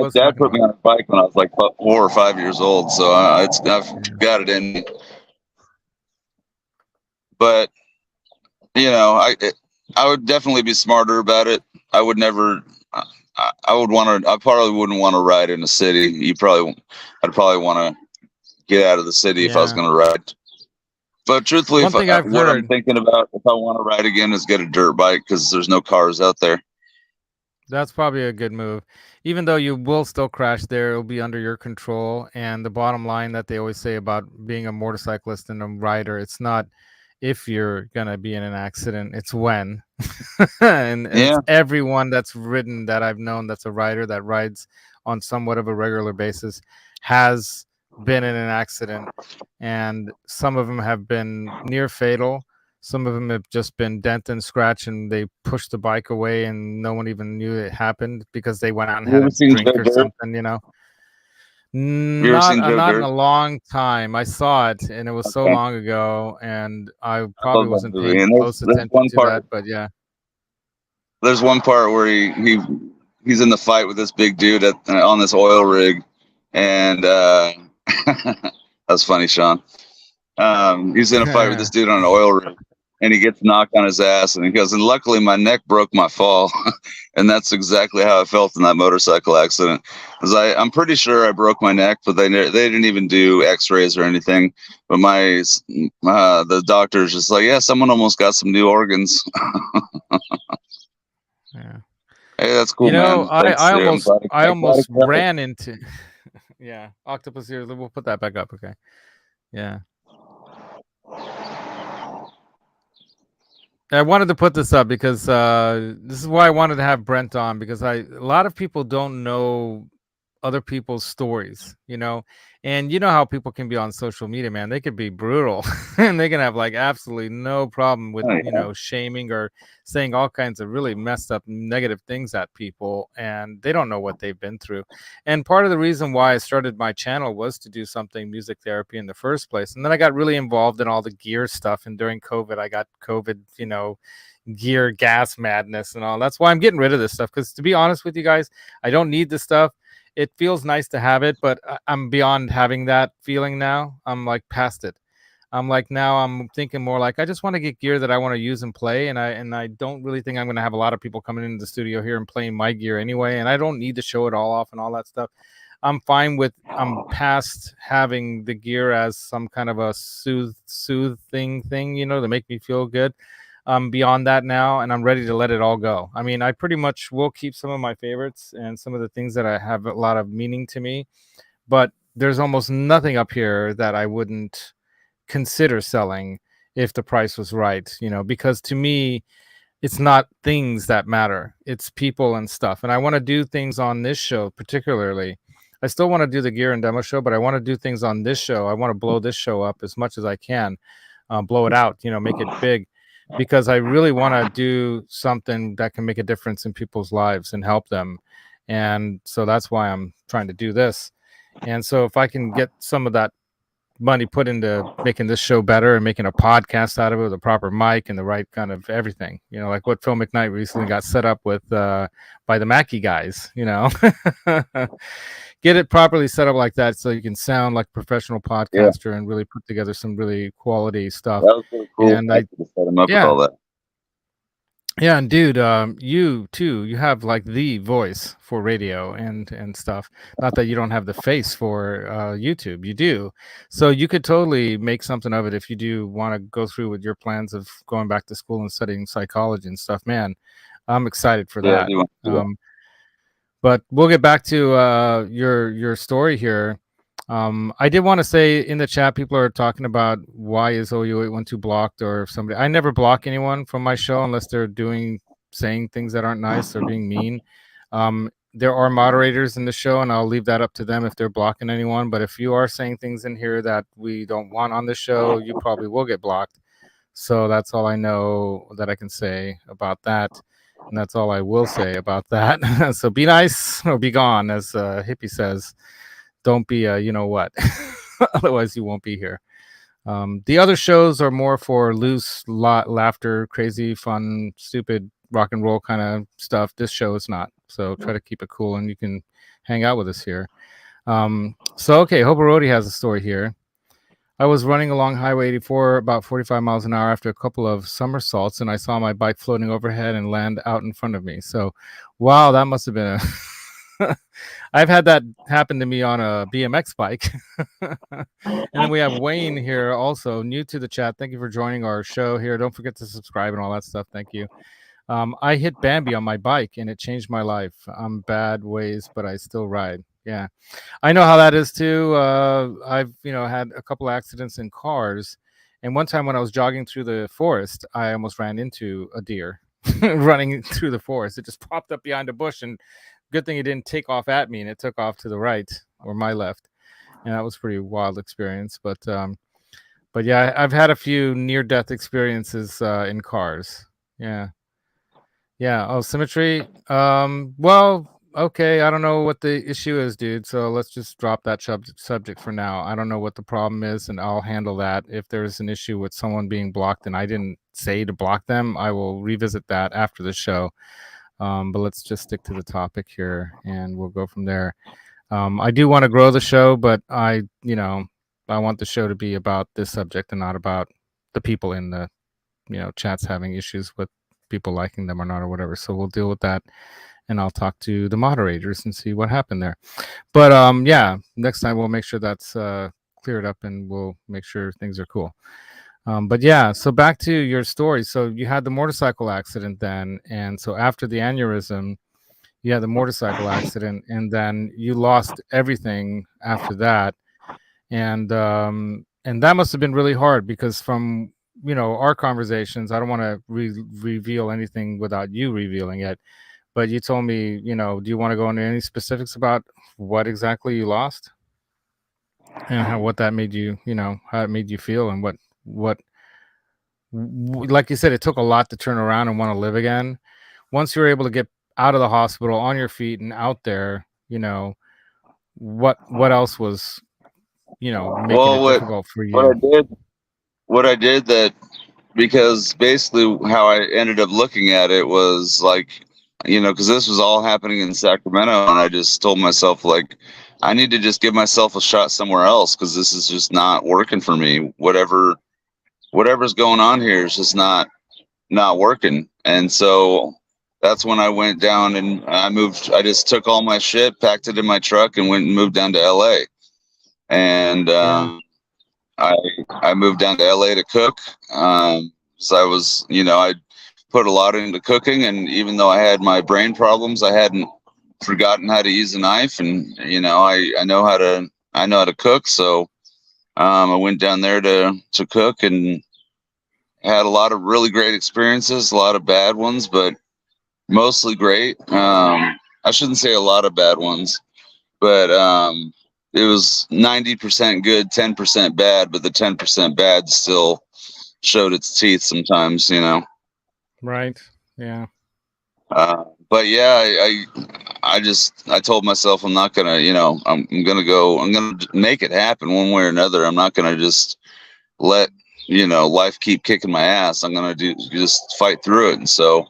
dad put me on a bike when I was 4 or 5 years old, so I've got it in me. But I would definitely be smarter about it. I would never. I would want to. I probably wouldn't want to ride in a city. I'd probably want to get out of the city if I was going to ride. But truthfully, I'm thinking about if I want to ride again is get a dirt bike, because there's no cars out there. That's probably a good move. Even though you will still crash there, it'll be under your control. And the bottom line that they always say about being a motorcyclist and a rider, it's not if you're going to be in an accident, it's when. and it's everyone that's ridden that I've known that's a rider that rides on somewhat of a regular basis has been in an accident, and some of them have been near fatal. Some of them have just been dent and scratch, and they pushed the bike away, and no one even knew it happened because they went out and Have you had ever a seen drink Joe or Dirt? something, Have you ever seen Joe Not in a Dirt? long time. I saw it, and it was so Okay. long ago, and I I probably love that wasn't movie. paying And close there's attention one to part. that. But yeah, There's one part where he's in the fight with this big dude on this oil rig, and that's funny, Sean. He's in a fight with this dude on an oil rig, and he gets knocked on his ass, and he goes, and luckily my neck broke my fall. And that's exactly how I felt in that motorcycle accident. Because I'm pretty sure I broke my neck, but they didn't even do x-rays or anything. But the doctor's just like, yeah, someone almost got some new organs. yeah. Hey, that's cool, You know, man. Thanks. I I'm almost glad I I'm glad I almost covered. ran into yeah, Octopus Ears. We'll put that back up, okay? Yeah. I wanted to put this up because this is why I wanted to have Brent on, because a lot of people don't know other people's stories, you know, and you know how people can be on social media, man. They could be brutal and they can have like absolutely no problem with, Oh, you yeah. know, shaming or saying all kinds of really messed up negative things at people, and they don't know what they've been through. And part of the reason why I started my channel was to do something music therapy in the first place. And then I got really involved in all the gear stuff, and during COVID I got COVID, you know, gear gas madness and all. That's why I'm getting rid of this stuff, because to be honest with you guys, I don't need this stuff. It feels nice to have it, but I'm beyond having that feeling now. I'm like past it. I'm like, now I'm thinking more like I just want to get gear that I want to use and play, and I don't really think I'm going to have a lot of people coming into the studio here and playing my gear anyway, and I don't need to show it all off and all that stuff. I'm past having the gear as some kind of a soothing thing, you know, to make me feel good. I'm beyond that now, and I'm ready to let it all go. I mean, I pretty much will keep some of my favorites and some of the things that I have a lot of meaning to me, but there's almost nothing up here that I wouldn't consider selling if the price was right, you know, because to me, it's not things that matter. It's people and stuff. And I want to do things on this show, particularly. I still want to do the gear and demo show, but I want to do things on this show. I want to blow this show up as much as I can, blow it out, you know, make it big, because I really want to do something that can make a difference in people's lives and help them. And so that's why I'm trying to do this. And so if I can get some of that money put into making this show better and making a podcast out of it with a proper mic and the right kind of everything, you know, like what Phil McKnight recently got set up with by the Mackie guys, you know, get it properly set up like that so you can sound like a professional podcaster and really put together some really quality stuff. That was really cool. And I set him up with all that. Yeah, and dude, you too, you have like the voice for radio and stuff. Not that you don't have the face for YouTube, you do. So you could totally make something of it if you do want to go through with your plans of going back to school and studying psychology and stuff. Man, I'm excited for that. But we'll get back to your story here. I did want to say in the chat, people are talking about why is OU812 blocked, or if somebody. I never block anyone from my show unless they're saying things that aren't nice or being mean. There are moderators in the show, and I'll leave that up to them if they're blocking anyone. But if you are saying things in here that we don't want on the show, you probably will get blocked. So that's all I know that I can say about that. And that's all I will say about that. So be nice or be gone, as Hippie says. Don't be you know what. Otherwise, you won't be here. The other shows are more for loose laughter, crazy, fun, stupid rock and roll kind of stuff. This show is not. So try to keep it cool, and you can hang out with us here. So, okay, Hobarodi has a story here. I was running along Highway 84 about 45 miles an hour after a couple of somersaults, and I saw my bike floating overhead and land out in front of me. So, wow, that must have been a... I've had that happen to me on a BMX bike. And then we have Wayne here also, new to the chat. Thank you for joining our show here. Don't forget to subscribe and all that stuff. Thank you. I hit Bambi on my bike, and it changed my life. I'm bad ways, but I still ride. Yeah, I know how that is too. I've had a couple accidents in cars, and one time when I was jogging through the forest, I almost ran into a deer running through the forest. It just popped up behind a bush, and good thing it didn't take off at me, and it took off to the right or my left, and that was a pretty wild experience. But But yeah, I've had a few near-death experiences in cars. Yeah. Yeah. Oh, symmetry. Well, okay. I don't know what the issue is, dude. So let's just drop that subject for now. I don't know what the problem is, and I'll handle that. If there's an issue with someone being blocked and I didn't say to block them, I will revisit that after the show. But let's just stick to the topic here, and we'll go from there. I do want to grow the show, but I want the show to be about this subject and not about the people in the, chats having issues with people liking them or not or whatever. So we'll deal with that, and I'll talk to the moderators and see what happened there. But yeah, next time we'll make sure that's cleared up, and we'll make sure things are cool. But yeah, so back to your story. So you had the motorcycle accident then, and so after the aneurysm, you had the motorcycle accident, and then you lost everything after that, and that must have been really hard, because from our conversations, I don't want to reveal anything without you revealing it, but you told me, do you want to go into any specifics about what exactly you lost and what that made you, how it made you feel, and what like you said, it took a lot to turn around and want to live again. Once you were able to get out of the hospital on your feet and out there, what else was, making it difficult for you? What I did that, because basically how I ended up looking at it was like, because this was all happening in Sacramento, and I just told myself, like, I need to just give myself a shot somewhere else, because this is just not working for me. Whatever's going on here is just not working. And so that's when I went down and I just took all my shit, packed it in my truck, and went and moved down to LA. And I moved down to LA to cook. So I was, I put a lot into cooking, and even though I had my brain problems, I hadn't forgotten how to use a knife, and I know how to cook. So I went down there to cook, and had a lot of really great experiences, a lot of bad ones, but mostly great. I shouldn't say a lot of bad ones, but it was 90% good, 10% bad, but the 10% bad still showed its teeth sometimes, Right. Yeah. But yeah, I told myself I'm not gonna, I'm gonna make it happen one way or another. I'm not gonna just let life keep kicking my ass. I'm gonna just fight through it. And so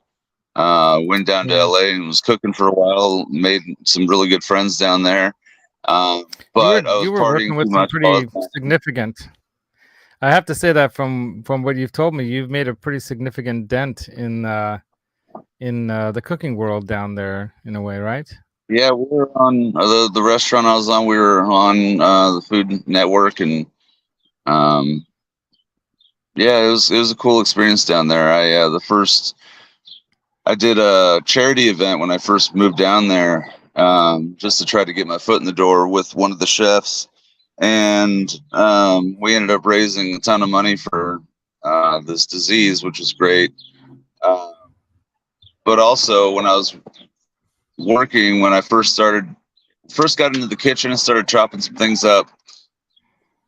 went down to LA and was cooking for a while, made some really good friends down there. But I was working with some pretty significant. I have to say that from what you've told me, you've made a pretty significant dent in the cooking world down there, in a way, right? Yeah, we were on the restaurant I was on. We were on the Food Network, and yeah, it was a cool experience down there. I did a charity event when I first moved down there, just to try to get my foot in the door with one of the chefs, and we ended up raising a ton of money for this disease, which was great. But also, when I was working, when I first got into the kitchen and started chopping some things up,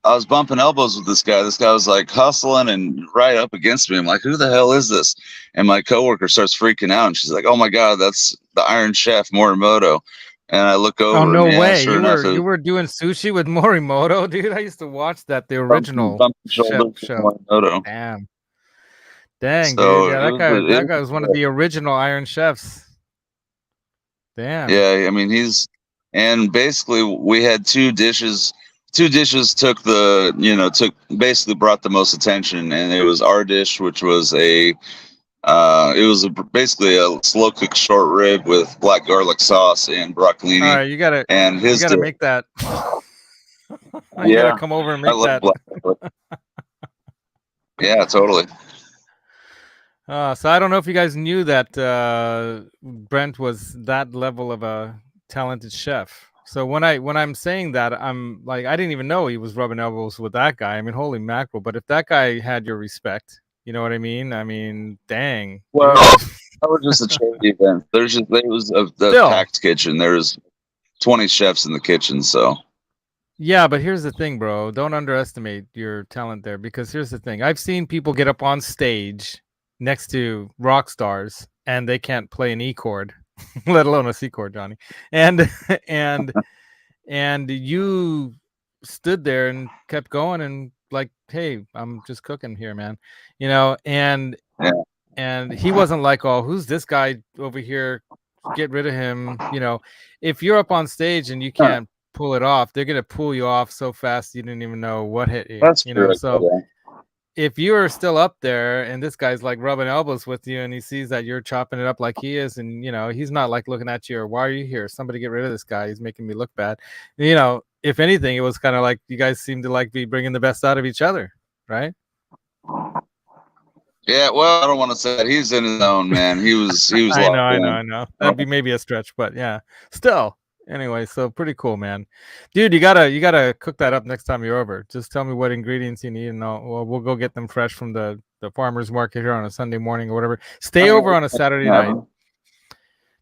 I was bumping elbows with this guy. This guy was like hustling and right up against me. I'm like, who the hell is this? And my coworker starts freaking out, and she's like, oh my God, that's the Iron Chef Morimoto. And I look over. Oh, no way. You were doing sushi with Morimoto, dude? I used to watch that, the original show. Damn. Dang, so, dude. Yeah, that guy was one of the original Iron Chefs. Damn. Yeah, I mean, and basically we had two dishes basically brought the most attention, and it was our dish, which was basically a slow cooked short rib with black garlic sauce and broccolini. All right, you gotta make that. You gotta come over and make that. Yeah, totally. So I don't know if you guys knew that Brent was that level of a talented chef. So when I'm saying that, I'm like, I didn't even know he was rubbing elbows with that guy. I mean, holy mackerel! But if that guy had your respect, you know what I mean? I mean, dang. Well, that was just a charity event. There was a packed kitchen. There was 20 chefs in the kitchen, so Yeah, but here's the thing, bro. Don't underestimate your talent there, because here's the thing. I've seen people get up on stage next to rock stars and they can't play an E chord, let alone a C chord, Johnny. And and and you stood there and kept going and like, hey, I'm just cooking here, man. You know, Yeah. and he wasn't like, oh, who's this guy over here? Get rid of him. You know, if you're up on stage and you can't pull it off, they're gonna pull you off so fast you didn't even know what hit you. That's You know, true. so Yeah. if you're still up there and this guy's like rubbing elbows with you and he sees that you're chopping it up like he is, and you know, he's not like looking at you or why are you here? Somebody get rid of this guy. He's making me look bad. You know, if anything, it was kind of like you guys seem to like be bringing the best out of each other, right? Yeah, well, I don't want to say that. He's in his own, man. He was I locked in. know. That'd be maybe a stretch, but yeah, still. Anyway, so pretty cool, man. Dude, you gotta cook that up next time you're over. Just tell me what ingredients you need, and we'll go get them fresh from the farmer's market here on a Sunday morning or whatever. Stay over on a Saturday night.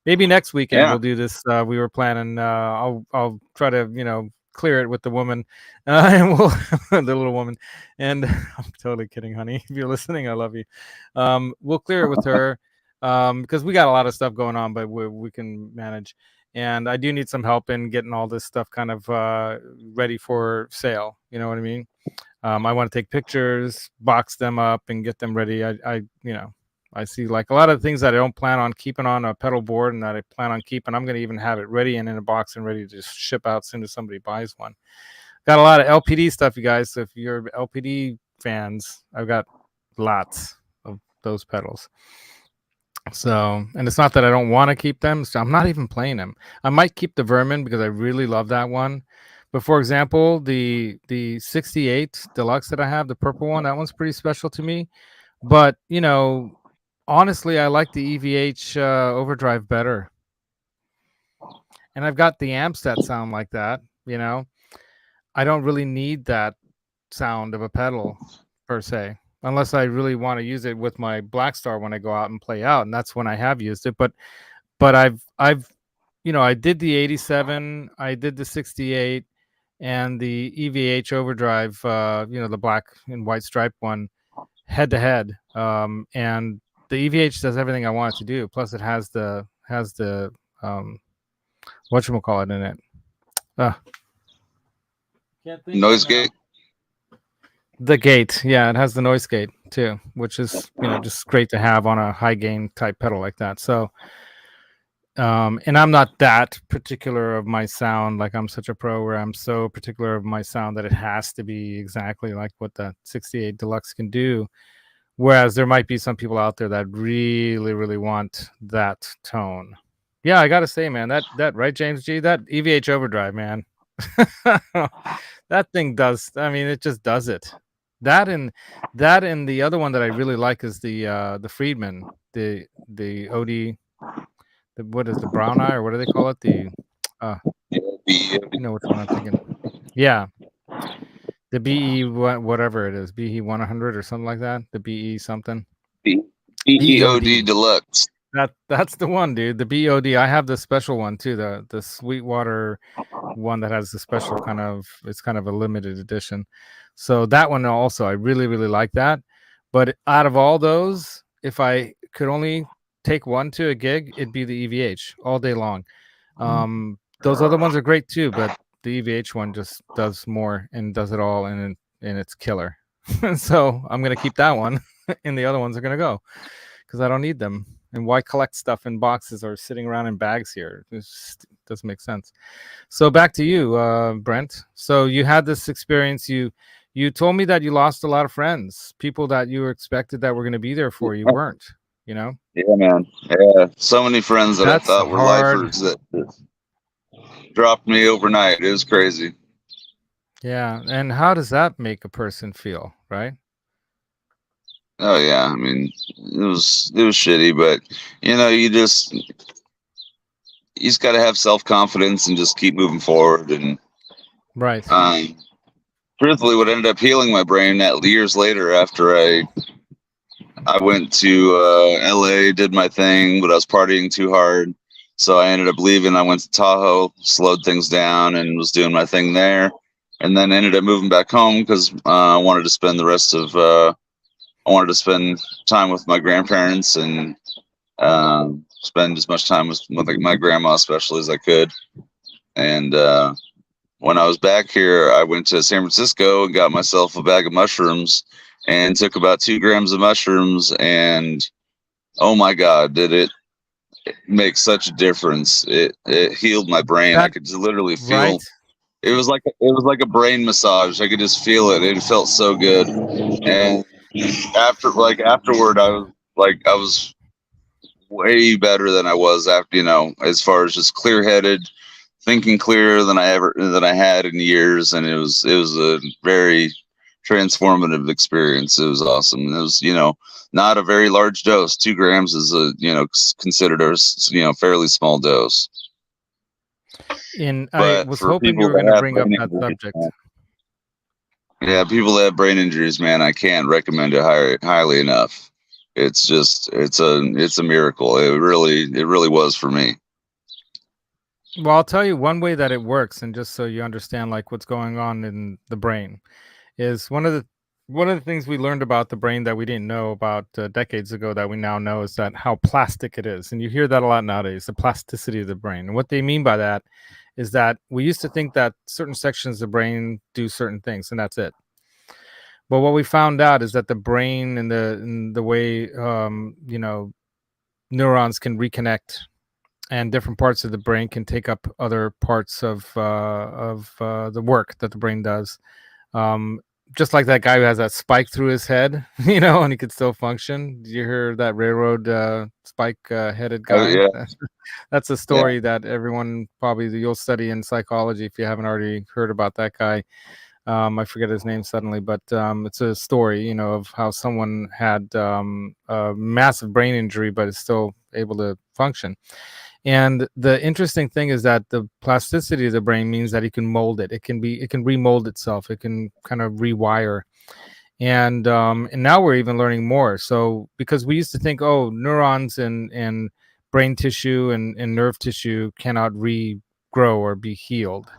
Maybe next weekend we'll do this. We were planning. I'll try to clear it with the woman, and we'll the little woman. And I'm totally kidding, honey. If you're listening, I love you. We'll clear it with her because we got a lot of stuff going on, but we can manage. And I do need some help in getting all this stuff kind of ready for sale. You know what I mean? I want to take pictures, box them up, and get them ready. I see like a lot of things that I don't plan on keeping on a pedal board and that I plan on keeping. I'm going to even have it ready and in a box and ready to just ship out as soon as somebody buys one. Got a lot of LPD stuff, you guys. So if you're LPD fans, I've got lots of those pedals. So, and it's not that I don't want to keep them. So I'm not even playing them. I might keep the Vermin because I really love that one. But for example, the 68 Deluxe that I have, the purple one, that one's pretty special to me. But, honestly, I like the EVH overdrive better. And I've got the amps that sound like that, I don't really need that sound of a pedal per se, unless I really want to use it with my Black Star when I go out and play out. And that's when I have used it. But I've I did the 87, I did the 68 and the EVH overdrive, the black and white stripe one head to head. And the EVH does everything I want it to do. Plus, it has the whatchamacallit in it. Noise gate. The gate, yeah, it has the noise gate too, which is just great to have on a high gain type pedal like that. So, and I'm not that particular of my sound. Like I'm such a pro where I'm so particular of my sound that it has to be exactly like what the 68 Deluxe can do. Whereas there might be some people out there that really, really want that tone. Yeah, I gotta say, man, that right, James G, that EVH overdrive, man, that thing does. I mean, it just does it. That and the other one that I really like is the Friedman, the OD, what is the Brown Eye or what do they call it? The which one I'm thinking. Yeah. The BE whatever it is, BE 100 or something like that. The BE something. BEOD Deluxe. That's the one, dude. The BOD. I have the special one too. The Sweetwater one that has the special kind of. It's kind of a limited edition. So that one also, I really, really like that. But out of all those, if I could only take one to a gig, it'd be the EVH all day long. Those other ones are great too, but the EVH one just does more and does it all, and it's killer. So I'm gonna keep that one, and the other ones are gonna go because I don't need them. And why collect stuff in boxes or sitting around in bags here? It just doesn't make sense. So back to you, Brent. So you had this experience. You told me that you lost a lot of friends, people that you expected that were going to be there for you weren't. Yeah, man. Yeah, so many friends that I thought were lifers that dropped me overnight. It was crazy. Yeah, and how does that make a person feel, right? Oh yeah, I mean, it was shitty, but you just got to have self-confidence and just keep moving forward. And right. Truthfully, what ended up healing my brain that years later after I went to LA, did my thing, but I was partying too hard, so I ended up leaving. I went to Tahoe, slowed things down, and was doing my thing there. and then ended up moving back home because I wanted to spend the rest of I wanted to spend time with my grandparents and spend as much time with like my grandma, especially as I could. And when I was back here, I went to San Francisco and got myself a bag of mushrooms and took about 2 grams of mushrooms. And oh my God, did it make such a difference. It healed my brain. I could just literally feel it was like a brain massage. I could just feel it. It felt so good. And afterward, I was way better than I was after, as far as just clear-headed, thinking clearer than I had in years. And it was a very transformative experience. It was awesome. It was, not a very large dose. 2 grams is considered a, fairly small dose. I was hoping you were going to bring up that subject. Yeah, people that have brain injuries, man, I can't recommend it highly enough. It's just, it's a miracle. It really was for me. Well, I'll tell you one way that it works, and just so you understand like what's going on in the brain, is one of the things we learned about the brain that we didn't know about decades ago that we now know is that how plastic it is. And you hear that a lot nowadays, the plasticity of the brain. And what they mean by that is that we used to think that certain sections of the brain do certain things, and that's it. But what we found out is that the brain and the way neurons can reconnect, and different parts of the brain can take up other parts of the work that the brain does. Just like that guy who has that spike through his head, and he could still function. Did you hear that railroad spike headed guy? Oh, yeah. That's a story that everyone probably you'll study in psychology if you haven't already heard about that guy. I forget his name suddenly, but it's a story, of how someone had a massive brain injury, but is still able to function. And the interesting thing is that the plasticity of the brain means that it can mold it. It can remold itself. It can kind of rewire. And now we're even learning more. So because we used to think, neurons and brain tissue and nerve tissue cannot regrow or be healed.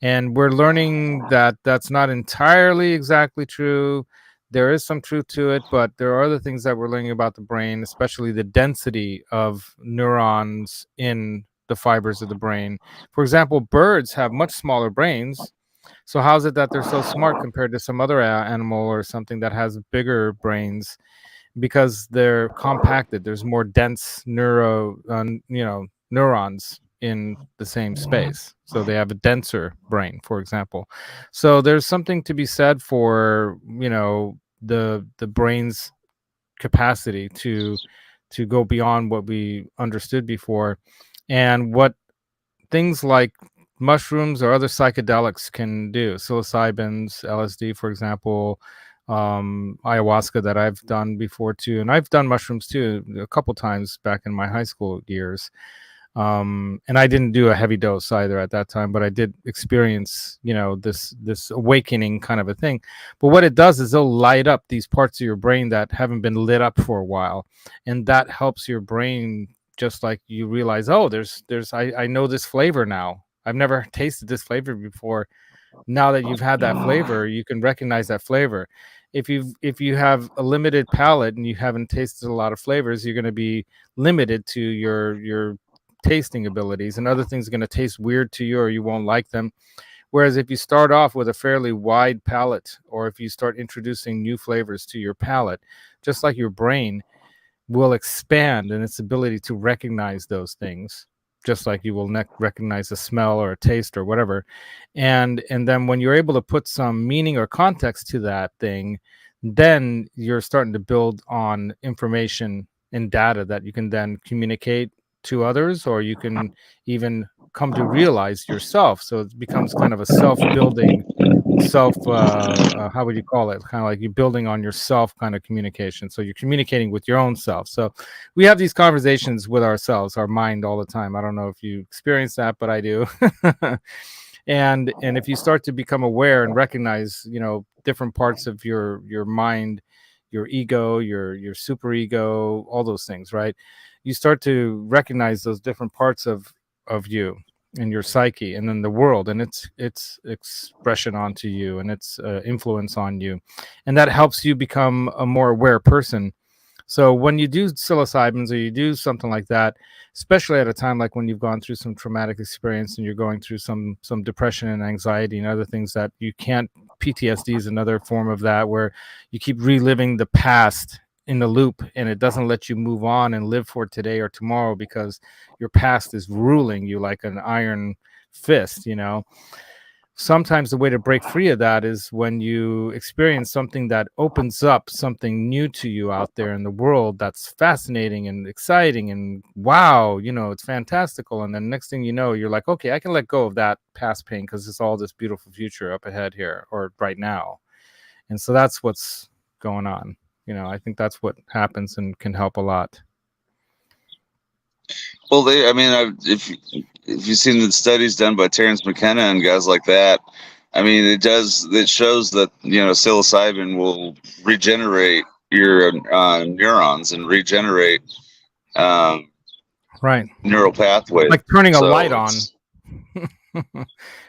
And we're learning that that's not entirely exactly true. There is some truth to it, but there are other things that we're learning about the brain, especially the density of neurons in the fibers of the brain. For example, birds have much smaller brains. So how is it that they're so smart compared to some other animal or something that has bigger brains? Because they're compacted. There's more dense neurons in the same space, so they have a denser brain, for example. So there's something to be said for the brain's capacity to go beyond what we understood before, and what things like mushrooms or other psychedelics can do. Psilocybins, LSD, for example, ayahuasca that I've done before too, and I've done mushrooms too a couple times back in my high school years. And I didn't do a heavy dose either at that time, but I did experience, this awakening kind of a thing. But what it does is it'll light up these parts of your brain that haven't been lit up for a while, and that helps your brain. Just like you realize, I know this flavor now. I've never tasted this flavor before. Now that you've had that flavor, you can recognize that flavor. If you have a limited palate and you haven't tasted a lot of flavors, you're going to be limited to your tasting abilities, and other things are going to taste weird to you or you won't like them. Whereas if you start off with a fairly wide palate, or if you start introducing new flavors to your palate, just like your brain will expand in its ability to recognize those things, just like you will recognize a smell or a taste or whatever. And then when you're able to put some meaning or context to that thing, then you're starting to build on information and data that you can then communicate to others, or you can even come to realize yourself. So it becomes kind of a self-building, how would you call it? Kind of like you're building on yourself kind of communication. So you're communicating with your own self. So we have these conversations with ourselves, our mind, all the time. I don't know if you experience that, but I do. and if you start to become aware and recognize, different parts of your mind, your ego, your super ego, all those things, right? You start to recognize those different parts of you. and your psyche, and then the world and its expression onto you and its influence on you, and that helps you become a more aware person. So when you do psilocybins or you do something like that, especially at a time like when you've gone through some traumatic experience and you're going through some depression and anxiety and other things that you can't, PTSD is another form of that, where you keep reliving the past in the loop and it doesn't let you move on and live for today or tomorrow because your past is ruling you like an iron fist, you know. Sometimes the way to break free of that is when you experience something that opens up something new to you out there in the world that's fascinating and exciting and wow, you know, it's fantastical. And then next thing you know, you're like, okay, I can let go of that past pain because it's all this beautiful future up ahead here or right now. And so that's what's going on. You know, I think that's what happens and can help a lot. Well, if you've seen the studies done by Terence McKenna and guys like that, I mean, it shows that, you know, psilocybin will regenerate your neurons and regenerate right neural pathways, like turning a light on.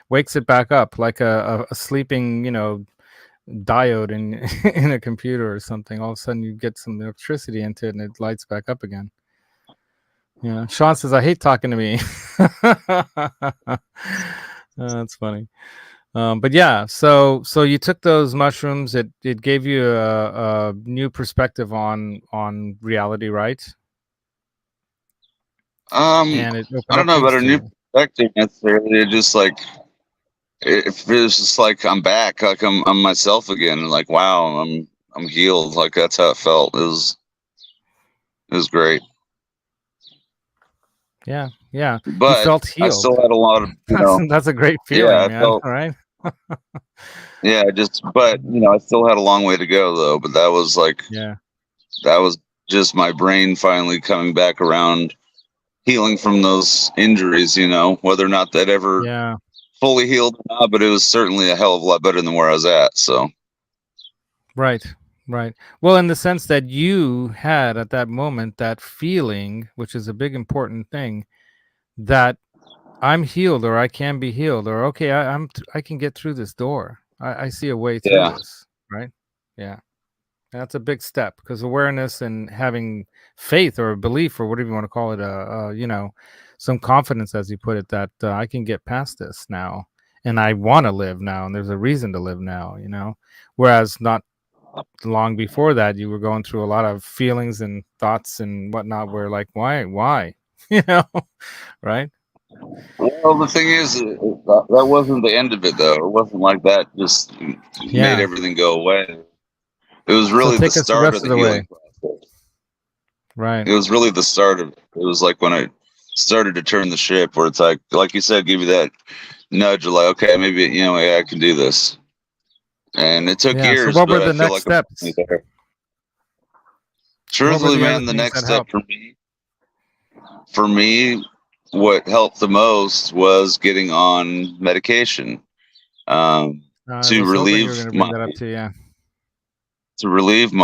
Wakes it back up like a sleeping, you know, diode in a computer or something. All of a sudden you get some electricity into it and it lights back up again. Yeah, Sean says, I hate talking to me. That's funny. But yeah, so you took those mushrooms. It gave you a new perspective on reality, right? And I don't know about a new perspective necessarily. It just like it feels just like I'm back, like I'm myself again. Like wow, I'm healed. Like that's how it felt. It was great. Yeah. But you felt healed. I still had a lot of, you know, that's a great feeling, yeah, man. All right. Yeah, but you know, I still had a long way to go though. But that was like, that was just my brain finally coming back around, healing from those injuries. You know, whether or not that ever fully healed or not, but it was certainly a hell of a lot better than where I was at. So, right. Well, in the sense that you had at that moment that feeling, which is a big important thing, that I'm healed or I can be healed or okay, I can get through this door. I see a way through this, right? Yeah. That's a big step because awareness and having faith or a belief or whatever you want to call it, you know, some confidence, as you put it, that I can get past this now and I want to live now and there's a reason to live now, you know, whereas not long before that you were going through a lot of feelings and thoughts and whatnot where like, why, you know, right? Well, the thing is, that wasn't the end of it, though. It wasn't like that just made everything go away. It was really the start of the healing process. Right. It was really the start of it. It was like when I started to turn the ship, where it's like you said, give you that nudge of like, okay, maybe, you know, I can do this. And it took years, so what were but the I feel next like steps? Truthfully, man, the next step for me, what helped the most was getting on medication to relieve my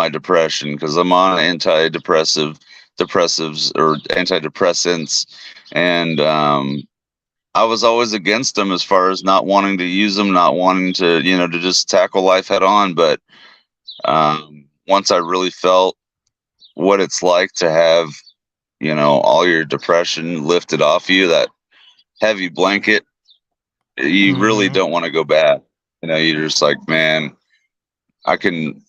depression, because I'm on antidepressants and I was always against them as far as not wanting to use them, not wanting to, you know, to just tackle life head on. But once I really felt what it's like to have, you know, all your depression lifted off you, that heavy blanket, you really don't want to go back. You know, you're just like, man, I can.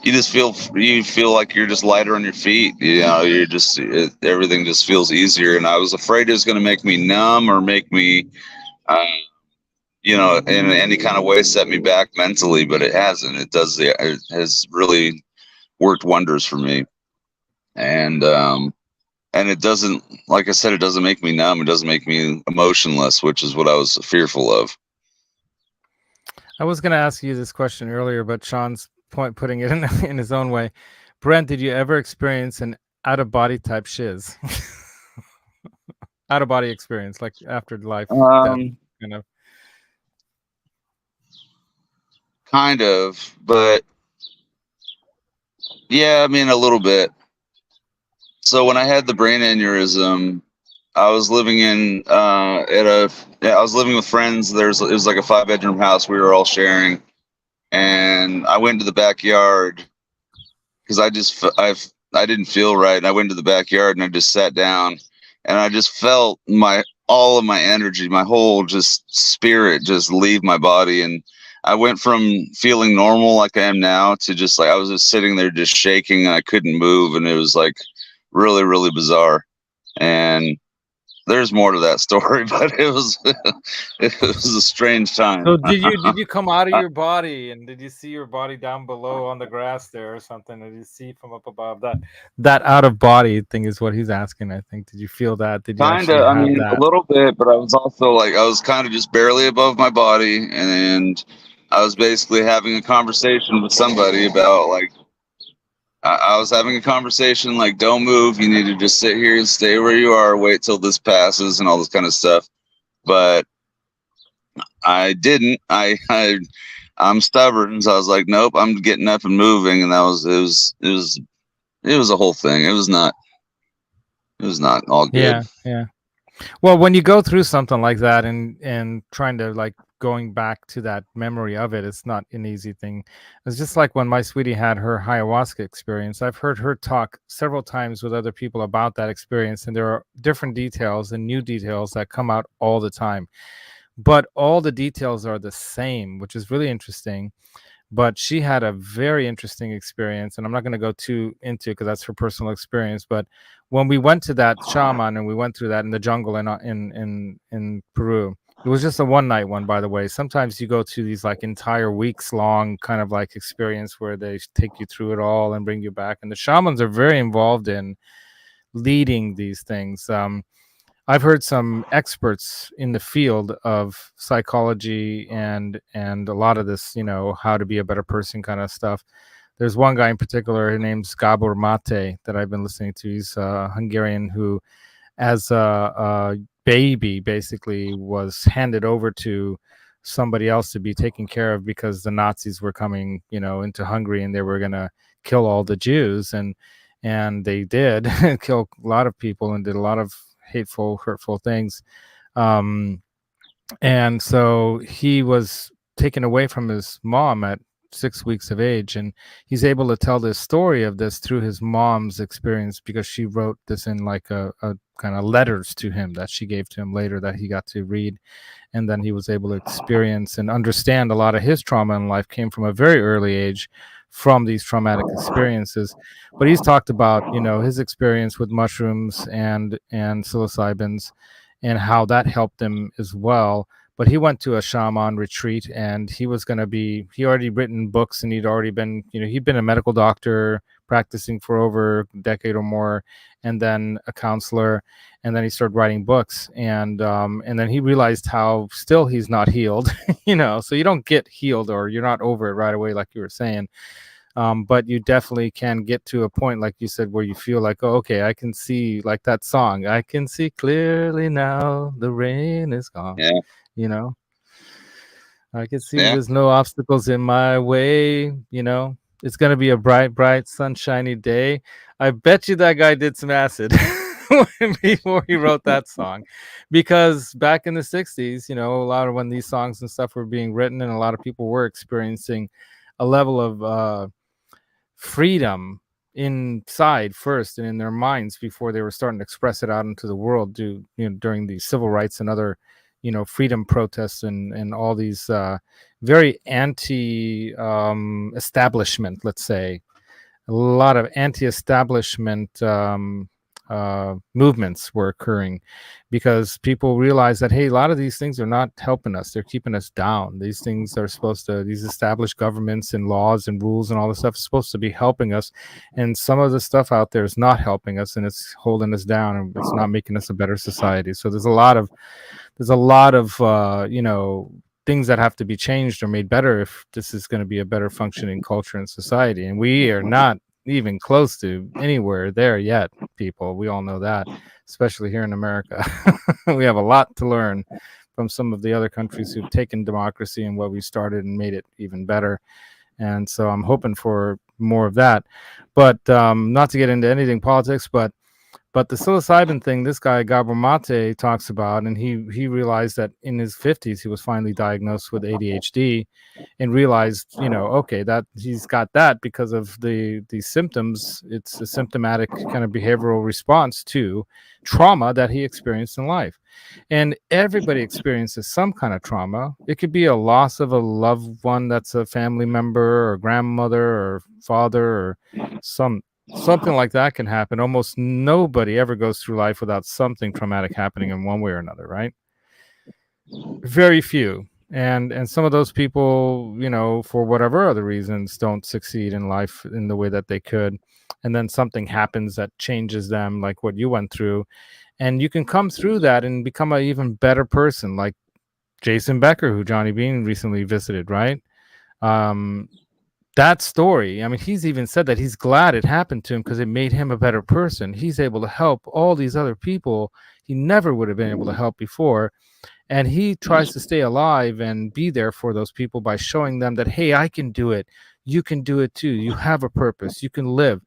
You feel like you're just lighter on your feet. You know, you're just everything just feels easier. And I was afraid it was going to make me numb or make me, you know, in any kind of way set me back mentally. But it hasn't. It has really worked wonders for me. And it doesn't, like I said, it doesn't make me numb. It doesn't make me emotionless, which is what I was fearful of. I was going to ask you this question earlier, but Sean's putting it in his own way. Brent, did you ever experience an out-of-body type shiz? Out-of-body experience, like afterlife, death, kind of? Kind of, but yeah, I mean, a little bit. So when I had the brain aneurysm, I was living in I was living with friends. It was like a 5-bedroom house we were all sharing, and I went to the backyard because I didn't feel right. And I went to the backyard and I just sat down, and I just felt all of my energy, my whole just spirit just leave my body. And I went from feeling normal like I am now to just like I was just sitting there just shaking and I couldn't move, and it was like really, really bizarre. And there's more to that story, but it was a strange time. So did you come out of your body, and did you see your body down below on the grass there or something? Did you see from up above? That out of body thing is what he's asking, I think. Did you feel that? Did you Kind of, I mean, a little bit, but I was also like, I was kind of just barely above my body, and I was basically having a conversation with somebody about like, I was having a conversation like, don't move, you need to just sit here and stay where you are, wait till this passes, and all this kind of stuff. But I didn't. I'm stubborn, so I was like, nope, I'm getting up and moving, and it was a whole thing. It was not all good. Yeah. Well, when you go through something like that and trying to like going back to that memory of it, it's not an easy thing. It's just like when my sweetie had her ayahuasca experience. I've heard her talk several times with other people about that experience, and there are different details and new details that come out all the time. But all the details are the same, which is really interesting. But she had a very interesting experience, and I'm not going to go too into because that's her personal experience. But when we went to that shaman and we went through that in the jungle in Peru, it was just a one-night one, by the way. Sometimes you go to these like entire weeks-long kind of like experience where they take you through it all and bring you back. And the shamans are very involved in leading these things. I've heard some experts in the field of psychology and a lot of this, how to be a better person kind of stuff. There's one guy in particular, his name's Gabor Mate, that I've been listening to. He's a Hungarian who, as a baby, basically was handed over to somebody else to be taken care of because the Nazis were coming, into Hungary, and they were going to kill all the Jews. And they did kill a lot of people and did a lot of hateful, hurtful things. And so he was taken away from his mom at 6 weeks of age, and he's able to tell this story of this through his mom's experience because she wrote this in like a kind of letters to him that she gave to him later that he got to read. And then he was able to experience and understand a lot of his trauma in life came from a very early age from these traumatic experiences. But he's talked about, his experience with mushrooms and psilocybins and how that helped him as well. But he went to a shaman retreat, and he already written books, and he'd already been, he'd been a medical doctor practicing for over a decade or more, and then a counselor, and then he started writing books, and then he realized how still he's not healed, so you don't get healed or you're not over it right away, like you were saying. But you definitely can get to a point, like you said, where you feel like, oh, okay, I can see, like that song, I can see clearly now, the rain is gone. Yeah. I can see there's no obstacles in my way. It's going to be a bright, bright, sunshiny day. I bet you that guy did some acid before he wrote that song, because back in the 60s, a lot of when these songs and stuff were being written, and a lot of people were experiencing a level of freedom inside first and in their minds before they were starting to express it out into the world during the civil rights and other freedom protests and all these very anti-establishment, let's say, a lot of anti-establishment movements were occurring because people realized that, hey, a lot of these things are not helping us. They're keeping us down. These things are these established governments and laws and rules and all this stuff is supposed to be helping us. And some of the stuff out there is not helping us, and it's holding us down, and it's not making us a better society. So there's a lot of things that have to be changed or made better if this is going to be a better functioning culture and society. And we are not even close to anywhere there yet, people. We all know that, especially here in America. We have a lot to learn from some of the other countries who've taken democracy and what we started and made it even better. And so I'm hoping for more of that. But not to get into anything politics, but But the psilocybin thing, this guy Gabor Mate talks about, and he realized that in his 50s he was finally diagnosed with ADHD, and realized, okay, that he's got that because of the symptoms. It's a symptomatic kind of behavioral response to trauma that he experienced in life. And everybody experiences some kind of trauma. It could be a loss of a loved one that's a family member or grandmother or father, or something like that can happen. Almost nobody ever goes through life without something traumatic happening in one way or another, right? Very few. And some of those people, for whatever other reasons, don't succeed in life in the way that they could. And then something happens that changes them, like what you went through. And you can come through that and become an even better person, like Jason Becker, who Johnny Bean recently visited, right? That story, I mean, he's even said that he's glad it happened to him because it made him a better person. He's able to help all these other people he never would have been able to help before. And he tries to stay alive and be there for those people by showing them that, hey, I can do it. You can do it too. You have a purpose. You can live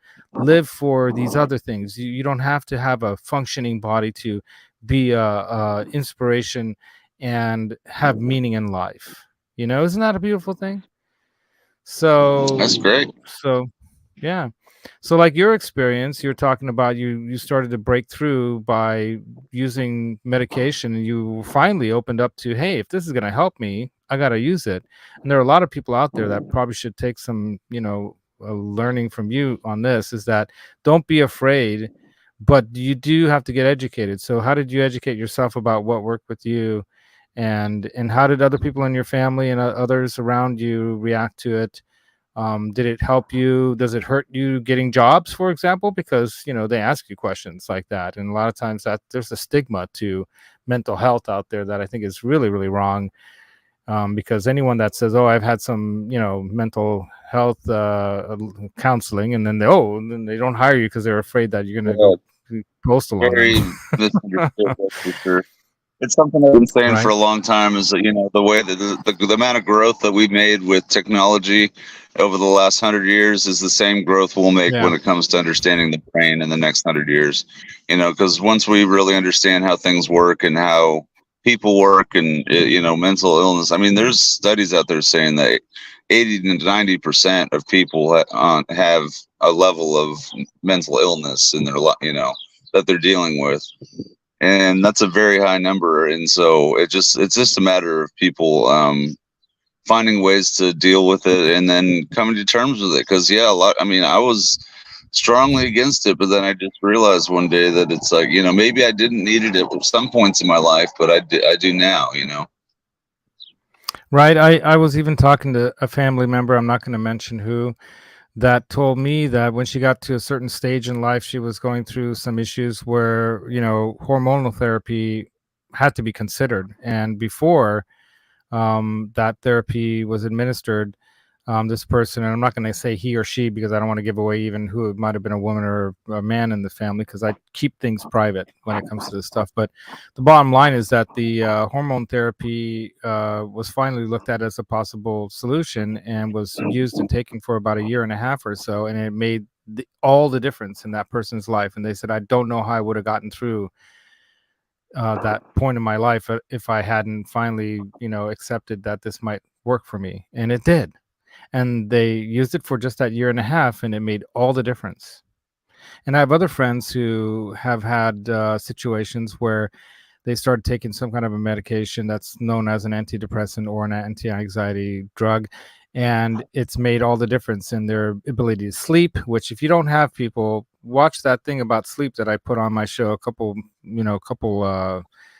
for these other things. You don't have to have a functioning body to be a inspiration and have meaning in life. Isn't that a beautiful thing? So that's great. So yeah. So like your experience, you're talking about you started to break through by using medication, and you finally opened up to, hey, if this is going to help me, I got to use it. And there are a lot of people out there that probably should take some, learning from you on this, is that don't be afraid, but you do have to get educated. So how did you educate yourself about what worked with you? And how did other people in your family and others around you react to it? Did it help you? Does it hurt you getting jobs, for example? Because, they ask you questions like that. And a lot of times that there's a stigma to mental health out there that I think is really, really wrong. Because anyone that says, oh, I've had some, mental health counseling, and then then they don't hire you because they're afraid that you're going to go postal on them. Very misunderstood, for sure. It's something I've been saying for a long time, is that, the way that the amount of growth that we've made with technology over the last 100 years is the same growth we'll make when it comes to understanding the brain in the next 100 years. Because once we really understand how things work and how people work and, mental illness, I mean, there's studies out there saying that 80 to 90% of people have a level of mental illness in their life, that they're dealing with. And that's a very high number. And so it's just a matter of people finding ways to deal with it and then coming to terms with it. Because, I was strongly against it, but then I just realized one day that it's like, maybe I didn't need it at some points in my life, but I do now, Right. I was even talking to a family member, I'm not going to mention who, that told me that when she got to a certain stage in life, she was going through some issues where, hormonal therapy had to be considered. And before that therapy was administered, this person, and I'm not going to say he or she because I don't want to give away even who it might have been, a woman or a man in the family, because I keep things private when it comes to this stuff. But the bottom line is that the hormone therapy was finally looked at as a possible solution and was used and taken for about 1.5 years or so. And it made all the difference in that person's life. And they said, I don't know how I would have gotten through that point in my life if I hadn't finally, accepted that this might work for me. And it did. And they used it for just that 1.5 years, and it made all the difference. And I have other friends who have had situations where they started taking some kind of a medication that's known as an antidepressant or an anti-anxiety drug, and it's made all the difference in their ability to sleep. Which, if you don't have people, watch that thing about sleep that I put on my show a couple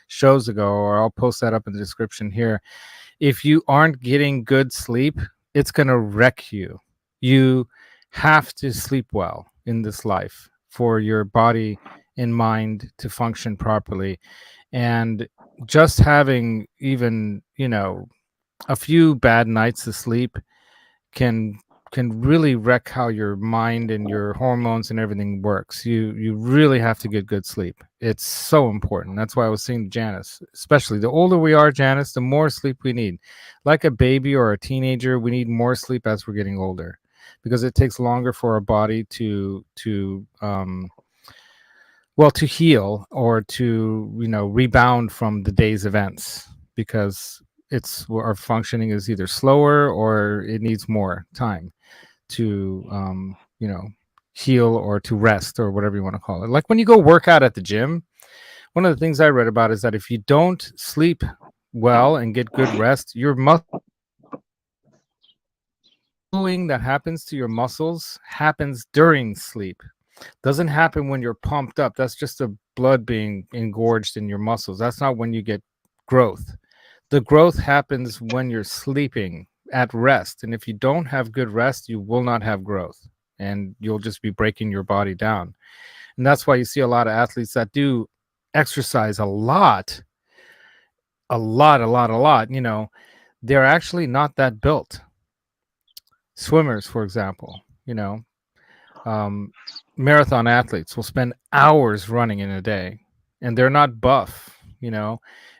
shows ago, or I'll post that up in the description here. If you aren't getting good sleep, it's going to wreck you. You have to sleep well in this life for your body and mind to function properly. And just having even, a few bad nights of sleep can really wreck how your mind and your hormones and everything works. You really have to get good sleep. It's so important. That's why I was saying to Janice, especially the older we are, Janice, the more sleep we need. Like a baby or a teenager, we need more sleep as we're getting older, because it takes longer for our body to well, to heal or to, rebound from the day's events, because our functioning is either slower or it needs more time to, heal or to rest or whatever you want to call it. Like when you go work out at the gym, one of the things I read about is that if you don't sleep well and get good rest, your that happens to your muscles happens during sleep. Doesn't happen when you're pumped up. That's just the blood being engorged in your muscles. That's not when you get growth. The growth happens when you're sleeping at rest. And if you don't have good rest, you will not have growth, and you'll just be breaking your body down. And that's why you see a lot of athletes that do exercise a lot, they're actually not that built. Swimmers, for example, marathon athletes will spend hours running in a day, and they're not buff,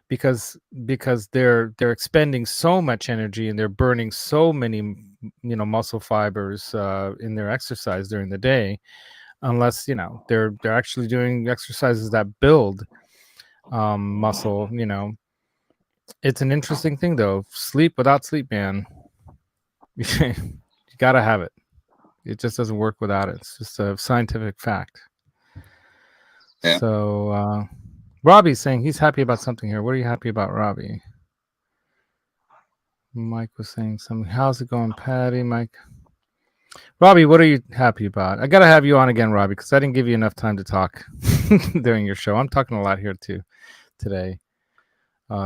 because they're expending so much energy and they're burning so many, muscle fibers in their exercise during the day, unless they're actually doing exercises that build muscle. It's an interesting thing, though. Sleep without sleep, man. You gotta have it. It just doesn't work without it. It's just a scientific fact. Yeah. So Robbie's saying he's happy about something here. What are you happy about, Robbie? Mike was saying something. How's it going, Patty? Mike. Robbie, what are you happy about? I gotta have you on again, Robbie, because I didn't give you enough time to talk during your show. I'm talking a lot here too today.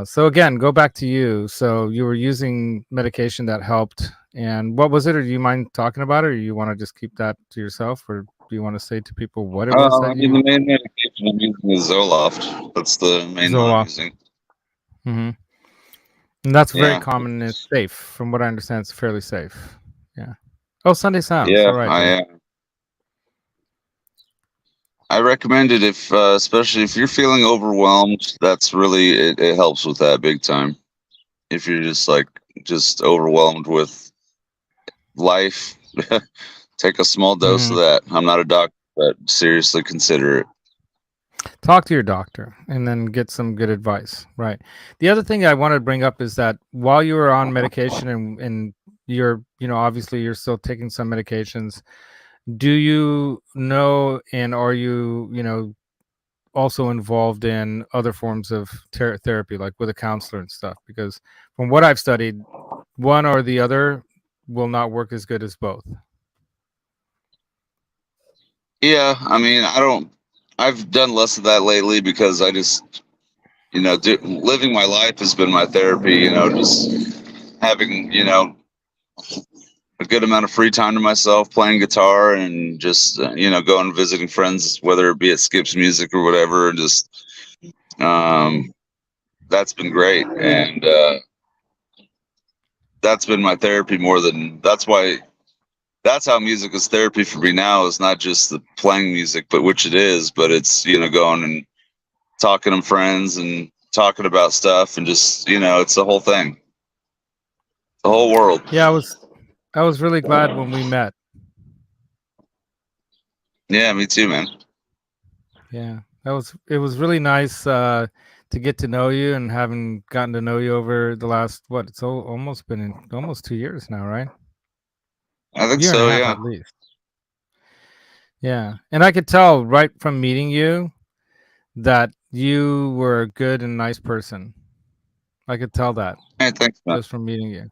So again, go back to you. So you were using medication that helped, and what was it? Or do you mind talking about it, or you want to just keep that to yourself, or do you want to say to people what it was? The main medication I'm using is Zoloft. That's the main one I'm using. Mm-hmm. And that's very common and it's safe. From what I understand, it's fairly safe. Yeah. Oh, Sunday Sounds. Yeah, all right, I recommend it if, especially if you're feeling overwhelmed. That's really it helps with that big time. If you're just overwhelmed with life, take a small dose of that. I'm not a doctor, but seriously consider it. Talk to your doctor and then get some good advice. Right. The other thing I want to bring up is that while you were on medication and you're, obviously you're still taking some medications, do you know, and are you, also involved in other forms of therapy, like with a counselor and stuff? Because from what I've studied, one or the other will not work as good as both. Yeah, I mean, I've done less of that lately because I just, living my life has been my therapy, just having, a good amount of free time to myself, playing guitar and just, going and visiting friends, whether it be at Skip's Music or whatever, and just, that's been great. And that's been my therapy that's how music is therapy for me now. Is not just the playing music, but which it is, but it's, going and talking to friends and talking about stuff and just, it's the whole thing, the whole world. Yeah, I was really glad when we met. Yeah, me too, man. Yeah, it was really nice to get to know you, and having gotten to know you over the last, it's almost been almost 2 years now, right? I think so, yeah. At least. Yeah, and I could tell right from meeting you that you were a good and nice person. I could tell that. Hey, thanks, man. Just from meeting you.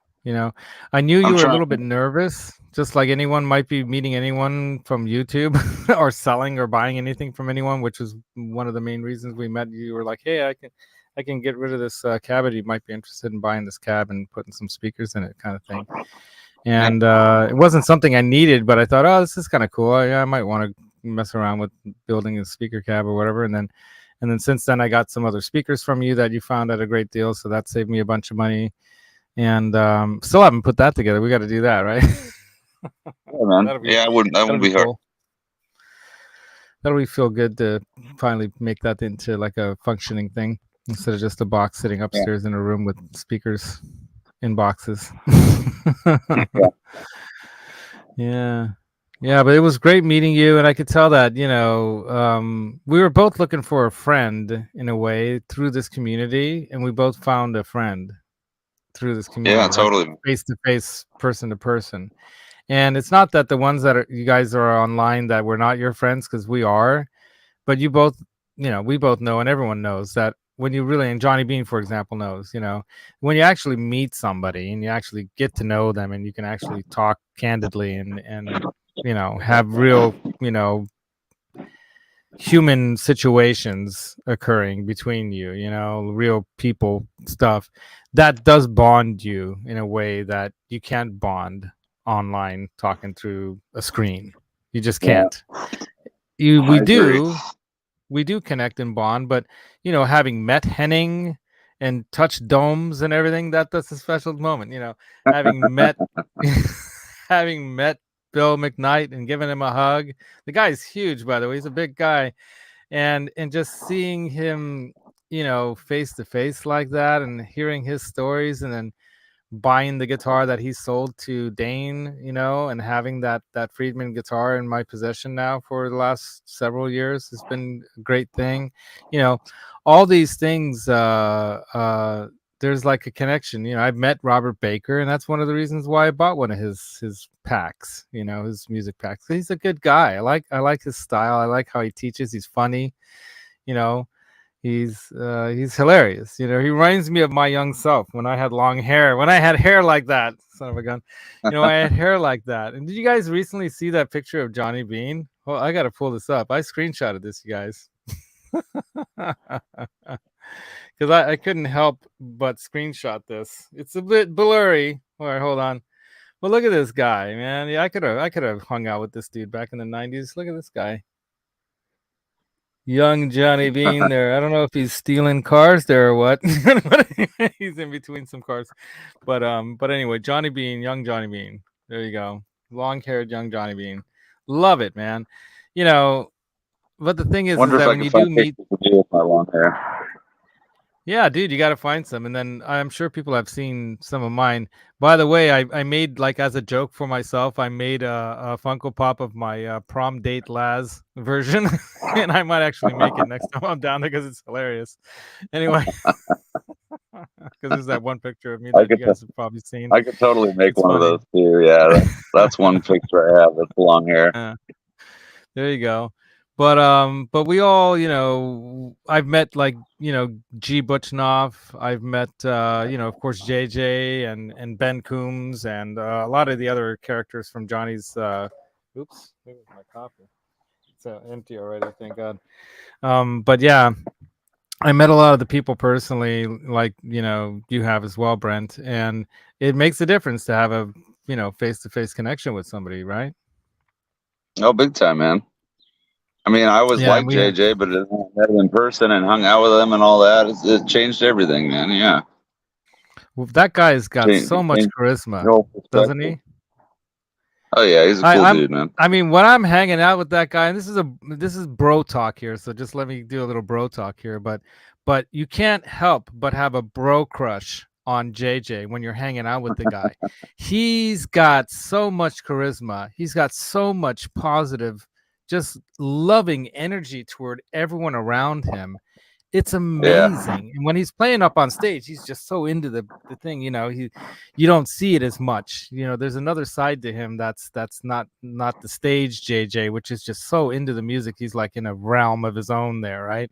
I knew you were a little bit nervous, just like anyone might be meeting anyone from YouTube or selling or buying anything from anyone, which was one of the main reasons we met. You were like, hey, I can get rid of this cab. You might be interested in buying this cab and putting some speakers in it, kind of thing. And it wasn't something I needed, but I thought, oh, this is kind of cool. I might want to mess around with building a speaker cab or whatever. And then since then, I got some other speakers from you that you found at a great deal. So that saved me a bunch of money. And still haven't put that together. We got to do that, right? Yeah, man. That wouldn't be hard. Cool. That'll feel good to finally make that into like a functioning thing instead of just a box sitting upstairs in a room with speakers in boxes. Yeah. Yeah, but it was great meeting you, and I could tell that, we were both looking for a friend in a way through this community, and we both found a friend through this Yeah, community, like totally. face to face, person to person. And it's not that the ones that you guys are online that we're not your friends, because we are, but you both, we both know, and everyone knows that when you really, and Johnny Bean, for example, knows, when you actually meet somebody and you actually get to know them and you can actually talk candidly and have real, human situations occurring between you, real people stuff that does bond you in a way that you can't bond online talking through a screen. You just Yeah, can't. You I agree. we do connect and bond, but having met Henning and touched domes and everything, that's a special moment. Having met having met Bill McKnight and giving him a hug. The guy's huge, by the way. He's a big guy, and just seeing him, face to face like that, and hearing his stories, and then buying the guitar that he sold to Dane, and having that Friedman guitar in my possession now for the last several years has been a great thing. All these things, there's like a connection. I've met Robert Baker, and that's one of the reasons why I bought one of his packs, his music packs. He's a good guy. I like his style. I like how he teaches. He's funny, you know he's hilarious. He reminds me of my young self when I had long hair, when I had hair like that, son of a gun. I had hair like that. And did you guys recently see that picture of Johnny Bean? Well, I gotta pull this up. I screenshotted this, you guys. Because I couldn't help but screenshot this. It's a bit blurry. All right, hold on. Well, look at this guy, man. Yeah, I could have hung out with this dude back in the 90s. Look at this guy. Young Johnny Bean there. I don't know if he's stealing cars there or what. But anyway, he's in between some cars. But anyway, Johnny Bean, young Johnny Bean. There you go. Long-haired young Johnny Bean. Love it, man. But the thing is Wonder if that I when can you find do meet, pictures of you with my long hair. yeah, dude, you got to find some. And then I'm sure people have seen some of mine. By the way, I made, like, as a joke for myself, I made a Funko Pop of my prom date Laz version. And I might actually make it next time I'm down there because it's hilarious. Anyway, because there's that one picture of me that you guys have probably seen. I could totally make It's one funny. of those too. Yeah, that's one picture I have with long hair. There you go. But we all, I've met, like, G. Butchnoff. I've met, of course, JJ and Ben Coombs and a lot of the other characters from Johnny's. Oops, where's my copy? It's empty already, thank God. But yeah, I met a lot of the people personally, like, you have as well, Brent, and it makes a difference to have a, face-to-face connection with somebody, right? Oh, big time, man. I mean, I always liked JJ, but I met him in person and hung out with him and all that. It changed everything, man. Yeah. Well, that guy's got so much charisma, doesn't he? Oh yeah, he's a cool dude, man. I mean, when I'm hanging out with that guy, and this is bro talk here, so just let me do a little bro talk here. But you can't help but have a bro crush on JJ when you're hanging out with the guy. He's got so much charisma. He's got so much positive, just loving energy toward everyone around him. It's amazing. Yeah. And when he's playing up on stage, he's just so into the thing, you don't see it as much. There's another side to him that's not the stage JJ, which is just so into the music. He's like in a realm of his own there, right?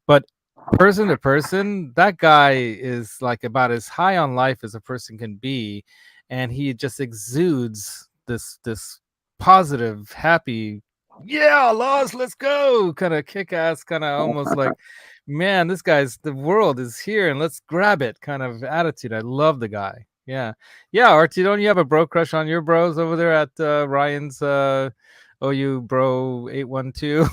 But person to person, that guy is like about as high on life as a person can be, and he just exudes this positive, happy, yeah, Laws, let's go, kind of kick-ass, kind of almost like, man, the world is here and let's grab it kind of attitude. I love the guy. Yeah, Artie, don't you have a bro crush on your bros over there at Ryan's OU bro 812?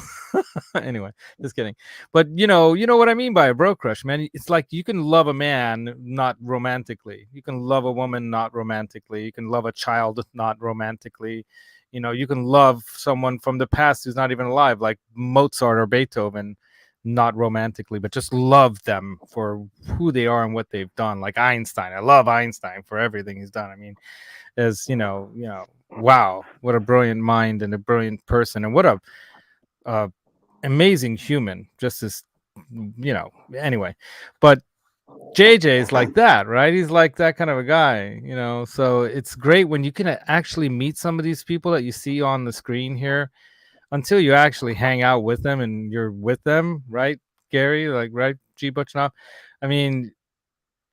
Anyway, just kidding. But you know what I mean by a bro crush, man. It's like you can love a man not romantically, you can love a woman not romantically, you can love a child not romantically. You can love someone from the past who's not even alive, like Mozart or Beethoven, not romantically, but just love them for who they are and what they've done. Like Einstein. I love Einstein for everything he's done. I mean, as wow, what a brilliant mind and a brilliant person, and what a amazing human. Just as anyway, but JJ is like that, right? He's like that kind of a guy, so it's great when you can actually meet some of these people that you see on the screen here until you actually hang out with them and you're with them, right, Gary? Like, right, G Butchnoff? I mean,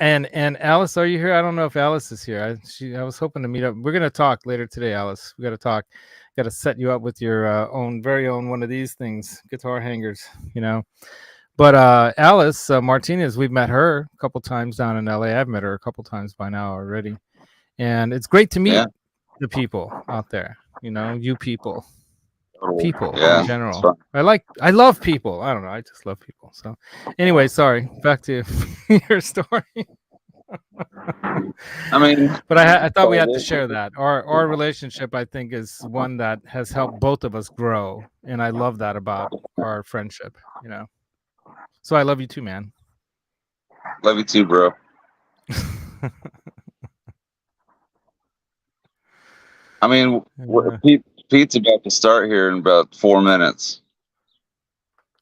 and Alice, are you here? I don't know if Alice is here. I was hoping to meet up. We're gonna talk later today, Alice. We got to talk. Got to set you up with your very own one of these things, guitar hangers, But Alice Martinez, we've met her a couple times down in LA. I've met her a couple times by now already, and it's great to meet the people out there. You people in general. I love people. I don't know. I just love people. So anyway, sorry. Back to your story. I mean, but I thought we had to share that. Our relationship, I think, is one that has helped both of us grow, and I love that about our friendship. So I love you too, man. Love you too, bro. I mean, Pete's about to start here in about 4 minutes.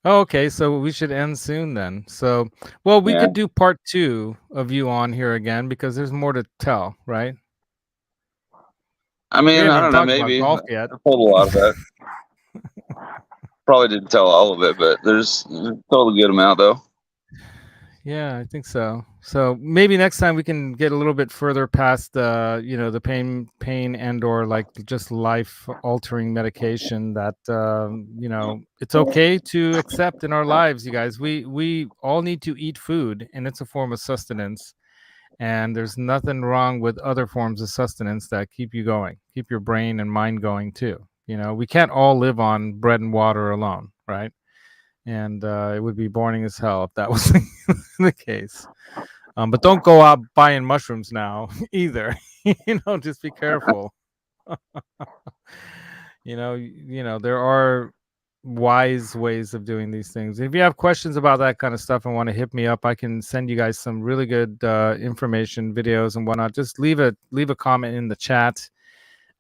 Oh, okay, so we should end soon then. So, well, we could do part 2 of you on here again because there's more to tell, right? I mean, I don't know, maybe. I told a lot of that. Probably didn't tell all of it, but there's a totally good amount, though. Yeah, I think so. So maybe next time we can get a little bit further past the pain and or like just life altering medication that it's okay to accept in our lives, you guys. We all need to eat food, and it's a form of sustenance. And there's nothing wrong with other forms of sustenance that keep you going, keep your brain and mind going too. We can't all live on bread and water alone, right? And it would be boring as hell if that was the case. But don't go out buying mushrooms now either. Just be careful. There are wise ways of doing these things. If you have questions about that kind of stuff and want to hit me up, I can send you guys some really good information, videos and whatnot. Just leave a comment in the chat.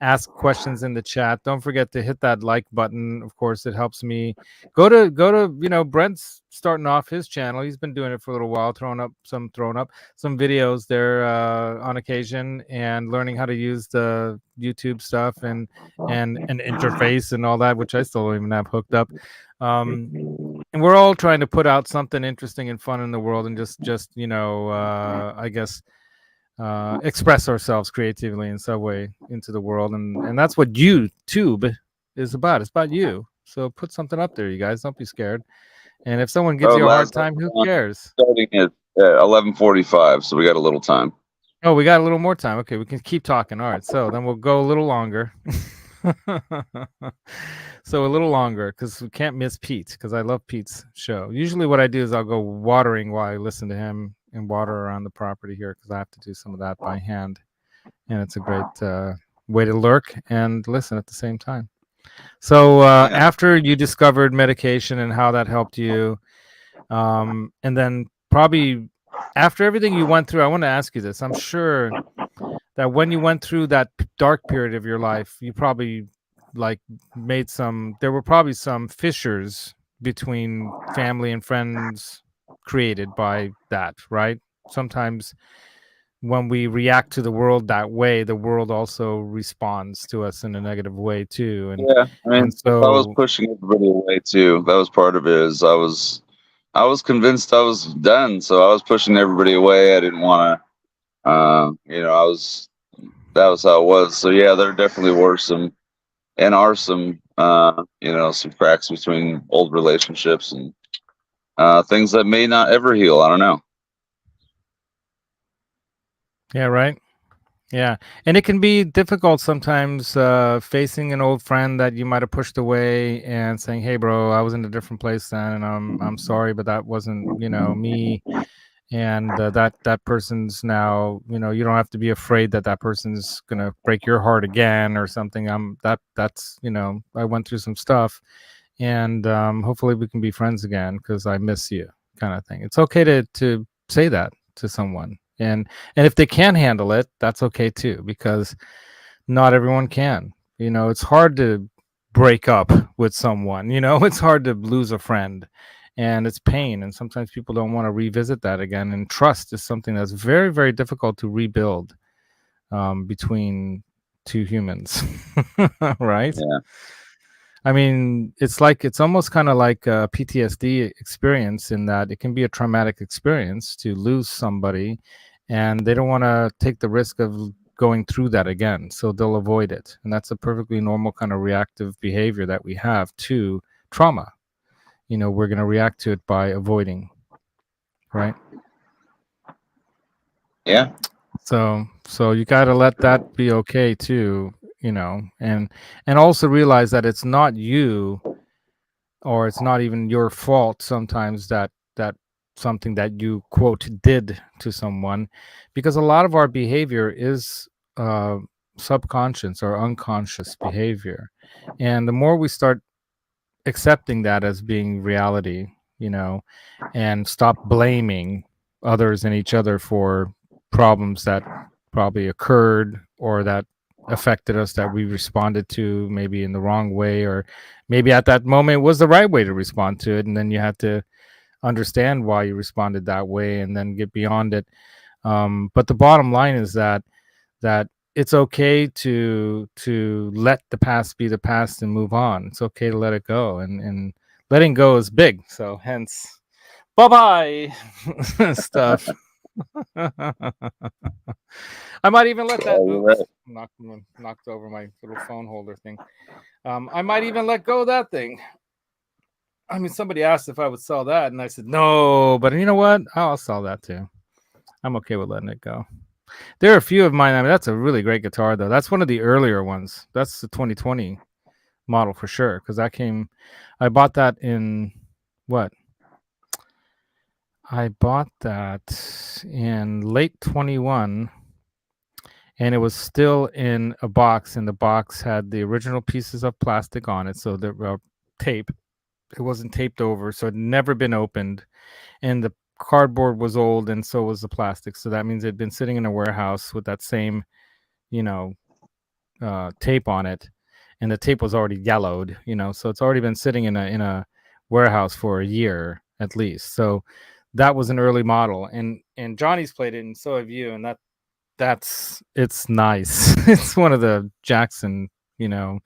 Ask questions in the chat. Don't forget to hit that like button. Of course, it helps me. Go to Brent's starting off his channel. He's been doing it for a little while, throwing up some videos there on occasion, and learning how to use the YouTube stuff and an interface and all that, which I still don't even have hooked up. And we're all trying to put out something interesting and fun in the world, and just I guess express ourselves creatively in some way into the world, and that's what YouTube is about. It's about you. So put something up there, you guys. Don't be scared. And if someone gives you a hard time, who cares? Starting at 11:45, so we got a little time. Oh, we got a little more time. Okay, we can keep talking. All right, so then we'll go a little longer. So a little longer, because we can't miss Pete, because I love Pete's show. Usually what I do is I'll go watering while I listen to him and water around the property here, because I have to do some of that by hand, and it's a great way to lurk and listen at the same time. So after you discovered medication and how that helped you, and then probably after everything you went through, I want to ask you this. I'm sure that when you went through that dark period of your life, you probably there were probably some fissures between family and friends created by that, right? Sometimes when we react to the world that way, the world also responds to us in a negative way too. And yeah, I mean, so I was pushing everybody away too. That was part of it. Is I was convinced I was done, so I was pushing everybody away. I didn't want to, that was how it was. So yeah, there definitely were some some cracks between old relationships and things that may not ever heal. I don't know. Yeah, right. Yeah, and it can be difficult sometimes facing an old friend that you might have pushed away and saying, "Hey, bro, I was in a different place then, and I'm sorry, but that wasn't me." And that person's now, you don't have to be afraid that person's gonna break your heart again or something. That's I went through some stuff, and hopefully we can be friends again because I miss you, kind of thing. It's okay to say that to someone, and if they can't handle it, that's okay too, because not everyone can. You know, it's hard to break up with someone. You know, it's hard to lose a friend, and it's pain. And sometimes people don't want to revisit that again. And trust is something that's very, very difficult to rebuild between two humans, right? Yeah. I mean, it's almost kind of like a PTSD experience in that it can be a traumatic experience to lose somebody, and they don't want to take the risk of going through that again, so they'll avoid it. And that's a perfectly normal kind of reactive behavior that we have to trauma. You know, we're going to react to it by avoiding, right? Yeah. So you got to let that be okay too, you know, and also realize that it's not you, or it's not even your fault sometimes that something that you quote did to someone, because a lot of our behavior is subconscious or unconscious behavior. And the more we start accepting that as being reality, you know, and stop blaming others and each other for problems that probably occurred or that affected us, that we responded to maybe in the wrong way, or maybe at that moment was the right way to respond to it, and then you had to understand why you responded that way and then get beyond it. But the bottom line is that it's okay to let the past be the past and move on. It's okay to let it go, and letting go is big. So hence, bye stuff. I might even let that. Oops, knocked over my little phone holder thing. I might even let go of that thing. I mean, somebody asked if I would sell that, and I said no. But you know what? I'll sell that too. I'm okay with letting it go. There are a few of mine. I mean, that's a really great guitar, though. That's one of the earlier ones. That's the 2020 model for sure. Because I bought that in what? I bought that in late 21, and it was still in a box, and the box had the original pieces of plastic on it. So the tape, it wasn't taped over, so it had never been opened. And the cardboard was old, and so was the plastic. So that means it had been sitting in a warehouse with that same, you know, tape on it, and the tape was already yellowed, you know, so it's already been sitting in a warehouse for a year at least. So that was an early model, and Johnny's played it, and so have you, and it's nice. It's one of the Jackson, you know,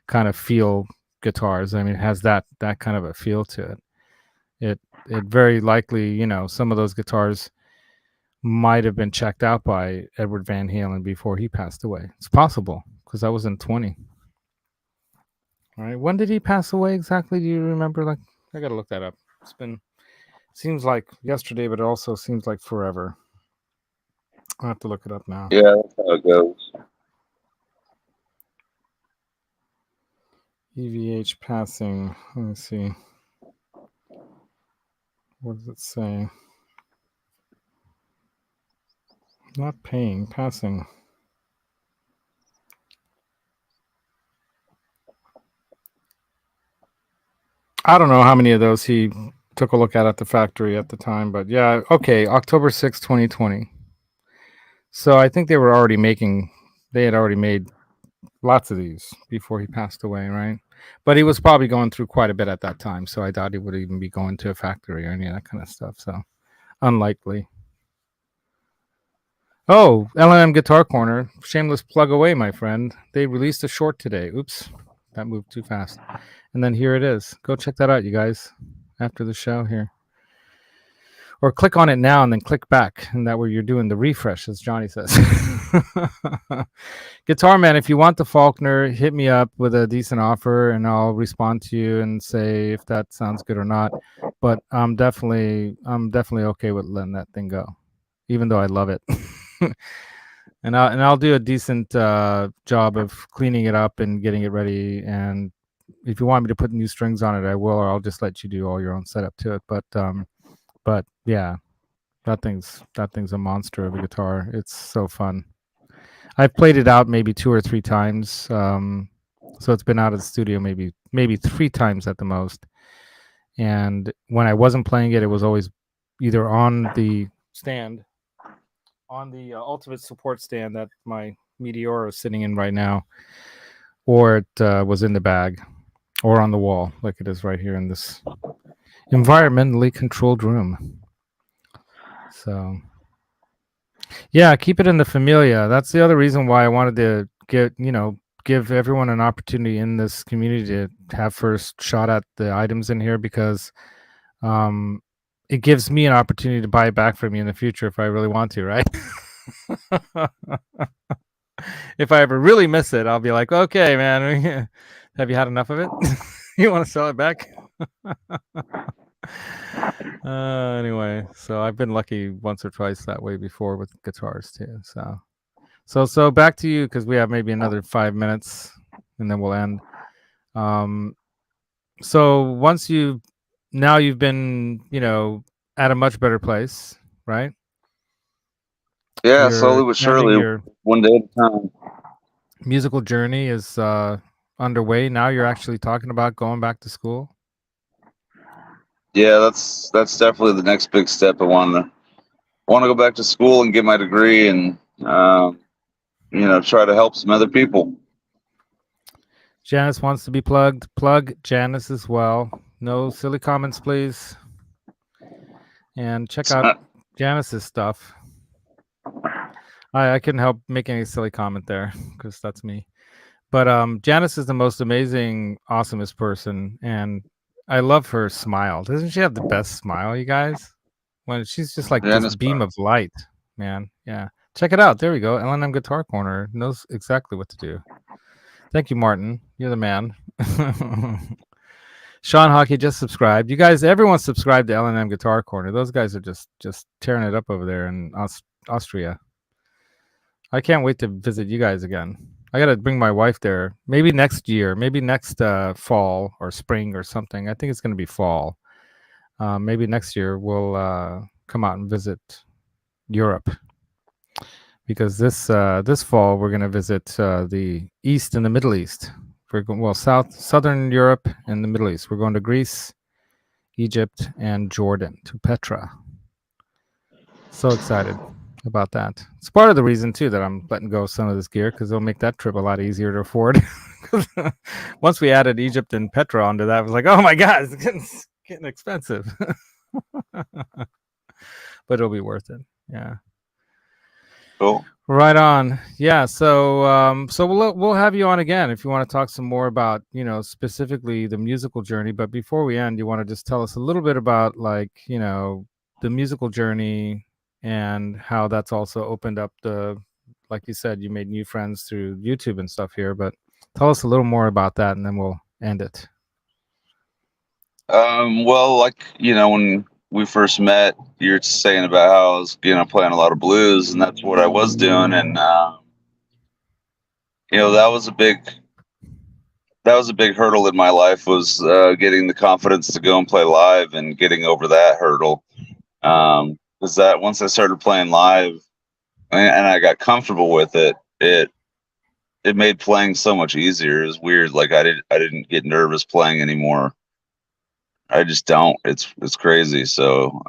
kind of feel guitars. I mean, it has that kind of a feel to it. It very likely, you know, some of those guitars might have been checked out by Edward Van Halen before he passed away. It's possible, because I was in 20. All right. When did he pass away exactly? Do you remember? Like, I got to look that up. Seems like yesterday, but it also seems like forever. I'll have to look it up now. Yeah, that's how it goes. EVH passing. Let me see. What does it say? Not paying, passing. I don't know how many of those he took a look at the factory at the time, but yeah, okay, October 6, 2020. So I think they had already made lots of these before he passed away, right? But he was probably going through quite a bit at that time, so I doubt he would even be going to a factory or any of that kind of stuff, so unlikely. Oh, L&M Guitar Corner, shameless plug away, my friend. They released a short today. Oops, that moved too fast. And then here it is. Go check that out, you guys, after the show here. Or click on it now and then click back, and that way you're doing the refresh, as Johnny says. Guitar Man, if you want the Faulkner, hit me up with a decent offer, and I'll respond to you and say if that sounds good or not. But I'm definitely okay with letting that thing go, even though I love it. And I'll do a decent job of cleaning it up and getting it ready. And if you want me to put new strings on it, I will, or I'll just let you do all your own setup to it. But yeah, that thing's a monster of a guitar. It's so fun. I've played it out maybe 2 or 3 times. So it's been out of the studio maybe 3 times at the most. And when I wasn't playing it, it was always either on the stand, on the ultimate support stand that my Meteor is sitting in right now, or it was in the bag, or on the wall, like it is right here in this environmentally controlled room. So, yeah, keep it in the familia. That's the other reason why I wanted to give everyone an opportunity in this community to have first shot at the items in here, because it gives me an opportunity to buy it back from you in the future if I really want to, right? If I ever really miss it, I'll be like, okay, man, have you had enough of it? You want to sell it back? Anyway, so I've been lucky once or twice that way before with guitars too. So back to you, because we have maybe another 5 minutes and then we'll end. So once you've been, at a much better place, right? Yeah, slowly but surely, your one day at a time. Musical journey is underway. Now you're actually talking about going back to school. Yeah, that's definitely the next big step. I want to go back to school and get my degree, and try to help some other people. Janice wants to be plugged. Plug Janice as well. No silly comments, please. And check out Janice's stuff. I couldn't help making a silly comment there, because that's me. But Janice is the most amazing, awesomest person, and I love her smile. Doesn't she have the best smile, you guys? When she's just like this beam of light, man. Yeah. Check it out. There we go. L&M Guitar Corner knows exactly what to do. Thank you, Martin. You're the man. Sean Hockey just subscribed. You guys, everyone subscribed to L&M Guitar Corner. Those guys are just tearing it up over there in Austria. I can't wait to visit you guys again. I got to bring my wife there. Maybe next year. Maybe next fall or spring or something. I think it's going to be fall. Maybe next year we'll come out and visit Europe, because this fall we're going to visit the East and the Middle East. We're going southern Europe and the Middle East. We're going to Greece, Egypt, and Jordan, to Petra. So excited about that. It's part of the reason too that I'm letting go of some of this gear, because it'll make that trip a lot easier to afford. Once we added Egypt and Petra onto that, I was like, oh my god, it's getting expensive. But it'll be worth it. Yeah. Cool. Right on. Yeah. So we'll have you on again if you want to talk some more about, specifically the musical journey. But before we end, you want to just tell us a little bit about, like, the musical journey and how that's also opened up like you said, you made new friends through YouTube and stuff here. But tell us a little more about that, and then we'll end it. Well, like, when we first met, you were saying about how I was, playing a lot of blues, and that's what I was doing. And, that was a big hurdle in my life, was getting the confidence to go and play live and getting over that hurdle. Because that once I started playing live and I got comfortable with it, it made playing so much easier. It was weird. Like I didn't get nervous playing anymore. I just don't. It's crazy. So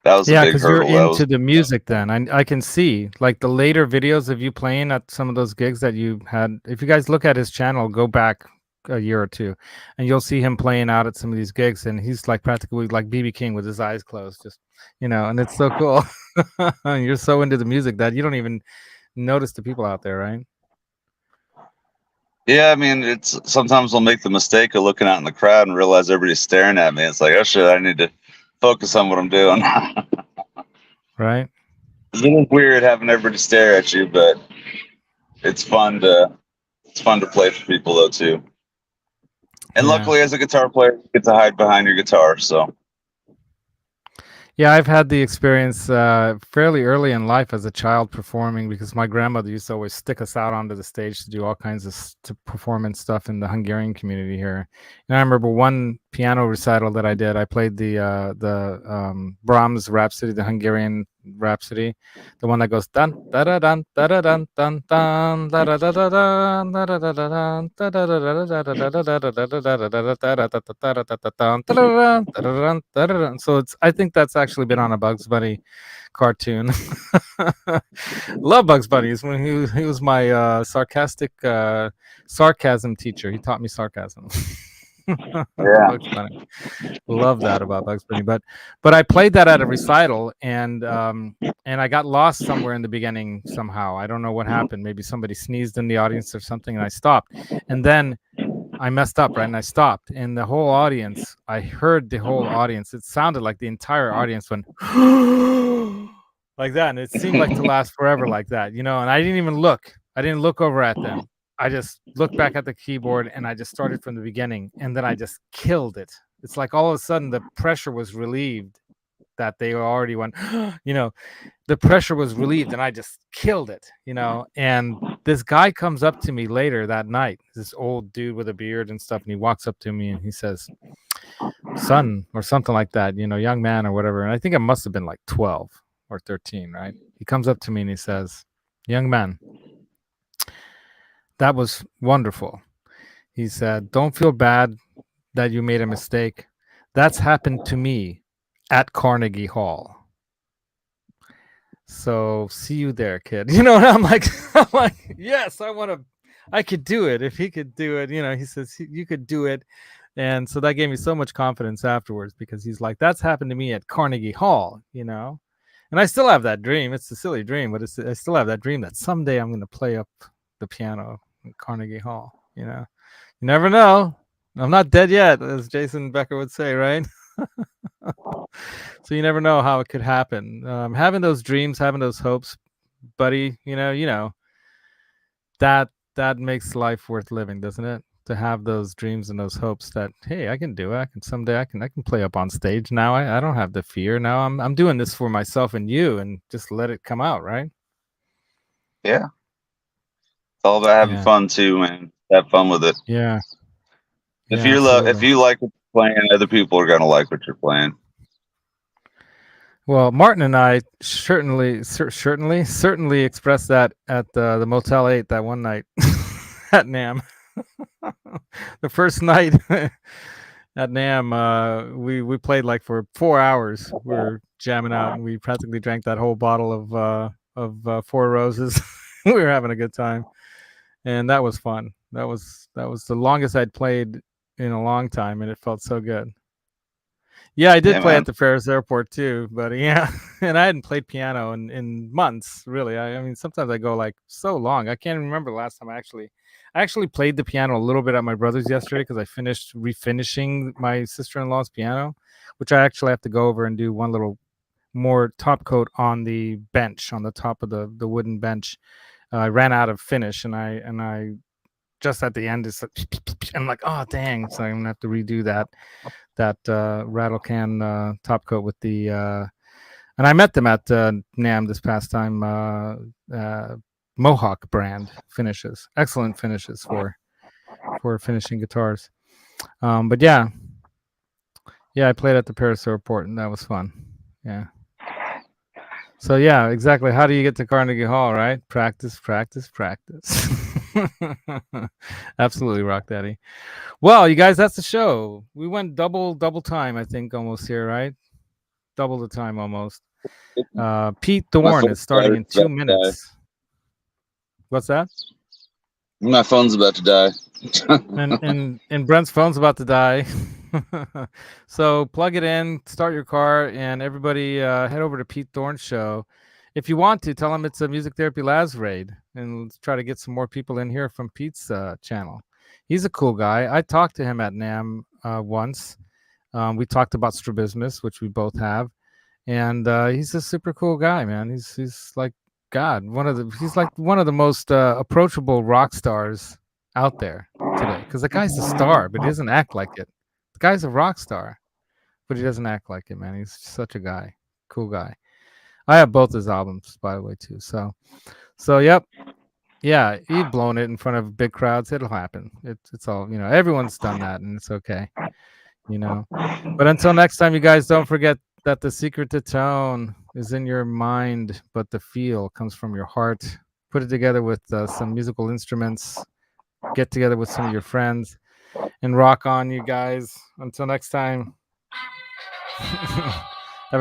that was a big hurdle. You're into the music then. I can see, like, the later videos of you playing at some of those gigs that you had. If you guys look at his channel, go back a year or two, and you'll see him playing out at some of these gigs, and he's like practically like BB King with his eyes closed, just, and it's so cool. You're so into the music that you don't even notice the people out there, right? Yeah, I mean, it's sometimes I'll make the mistake of looking out in the crowd and realize everybody's staring at me. It's like, oh shit, I need to focus on what I'm doing. Right. It's a little weird having everybody stare at you, but it's fun to play for people though too. And luckily, as a guitar player, you get to hide behind your guitar. So. Yeah, I've had the experience fairly early in life as a child performing, because my grandmother used to always stick us out onto the stage to do all kinds of performance stuff in the Hungarian community here. And I remember one piano recital that I did. I played the Brahms Rhapsody, the Hungarian Rhapsody, the one that goes dun da da dun da da dun dun dun da da da da dun da da da da dun da da da da da da da da. So it's, I think that's actually been on a Bugs Bunny cartoon. Love Bugs Bunny. When he was my sarcasm teacher. He taught me sarcasm. Bugs Bunny. Love that about Bugs Bunny. But I played that at a recital, and I got lost somewhere in the beginning somehow. I don't know what happened. Maybe somebody sneezed in the audience or something, and I stopped. And then I messed up, right? And I stopped. And the whole audience, I heard the whole audience. It sounded like the entire audience went like that. And it seemed like to last forever like that, you know, and I didn't even look. I didn't look over at them. I just looked back at the keyboard and I just started from the beginning, and then I just killed it. It's like all of a sudden the pressure was relieved that they already went, you know, the pressure was relieved and I just killed it, you know. And this guy comes up to me later that night, this old dude with a beard and stuff, and he walks up to me and he says, "Son," or something like that, you know, "young man," or whatever. And I think I must have been like 12 or 13, right? He comes up to me and he says, "Young man, that was wonderful." He said, "Don't feel bad that you made a mistake. That's happened to me at Carnegie Hall. So see you there, kid." You know, and I'm like, yes, I could do it. If he could do it, you know, he says, "You could do it." And so that gave me so much confidence afterwards, because he's like, "That's happened to me at Carnegie Hall," you know. And I still have that dream. It's a silly dream, but I still have that dream that someday I'm going to play up the piano at Carnegie Hall, you know. You never know. I'm not dead yet, as Jason Becker would say, right? So you never know how it could happen. Having those dreams, having those hopes, buddy, you know, that makes life worth living, doesn't it? To have those dreams and those hopes that, hey, I can do it. Someday I can play up on stage. Now I don't have the fear. Now I'm doing this for myself and you, and just let it come out, right? Yeah. It's all about having fun too, man. Have fun with it. Yeah. If you like what you're playing, other people are gonna like what you're playing. Well, Martin and I certainly expressed that at the Motel 8 that one night at NAMM. The first night at NAMM, we played like for 4 hours. We were jamming out, and we practically drank that whole bottle of Four Roses. We were having a good time, and that was fun. That was the longest I'd played in a long time, and it felt so good. Yeah, I did play at the Ferris Airport too, but yeah, and I hadn't played piano in months, really. I mean, sometimes I go like so long. I can't remember the last time I actually played the piano a little bit at my brother's yesterday, because I finished refinishing my sister-in-law's piano, which I actually have to go over and do one little more top coat on the bench, on the top of the wooden bench. I ran out of finish, and I just at the end, it's like, I'm like, oh dang! So I'm gonna have to redo that rattle can top coat with the. And I met them at NAMM this past time. Mohawk brand finishes, excellent finishes for finishing guitars. But yeah, I played at the Paris Airport, and that was fun. Yeah. So yeah, exactly. How do you get to Carnegie Hall, right? Practice, practice, practice. Absolutely, Rock Daddy. Well, you guys, that's the show. We went double time, I think, almost here, right? Double the time almost. Pete Thorne is starting in 2 minutes. What's that? My phone's about to die. and Brent's phone's about to die. So plug it in, start your car, and everybody head over to Pete Thorne's show. If you want to, tell him it's a Music Therapy Labs raid, and let's try to get some more people in here from Pete's channel. He's a cool guy. I talked to him at NAMM once. We talked about strabismus, which we both have, and he's a super cool guy, man. He's like God, he's like one of the most approachable rock stars out there today, because the guy's a star, but he doesn't act like it. The guy's a rock star, but he doesn't act like it, man. He's such a guy, cool guy. I have both his albums, by the way, too. So yep, yeah, you've blown it in front of big crowds. It'll happen. It's all, you know, everyone's done that, and it's okay, you know. But until next time, you guys, don't forget that the secret to tone is in your mind, but the feel comes from your heart. Put it together with some musical instruments. Get together with some of your friends and rock on, you guys. Until next time.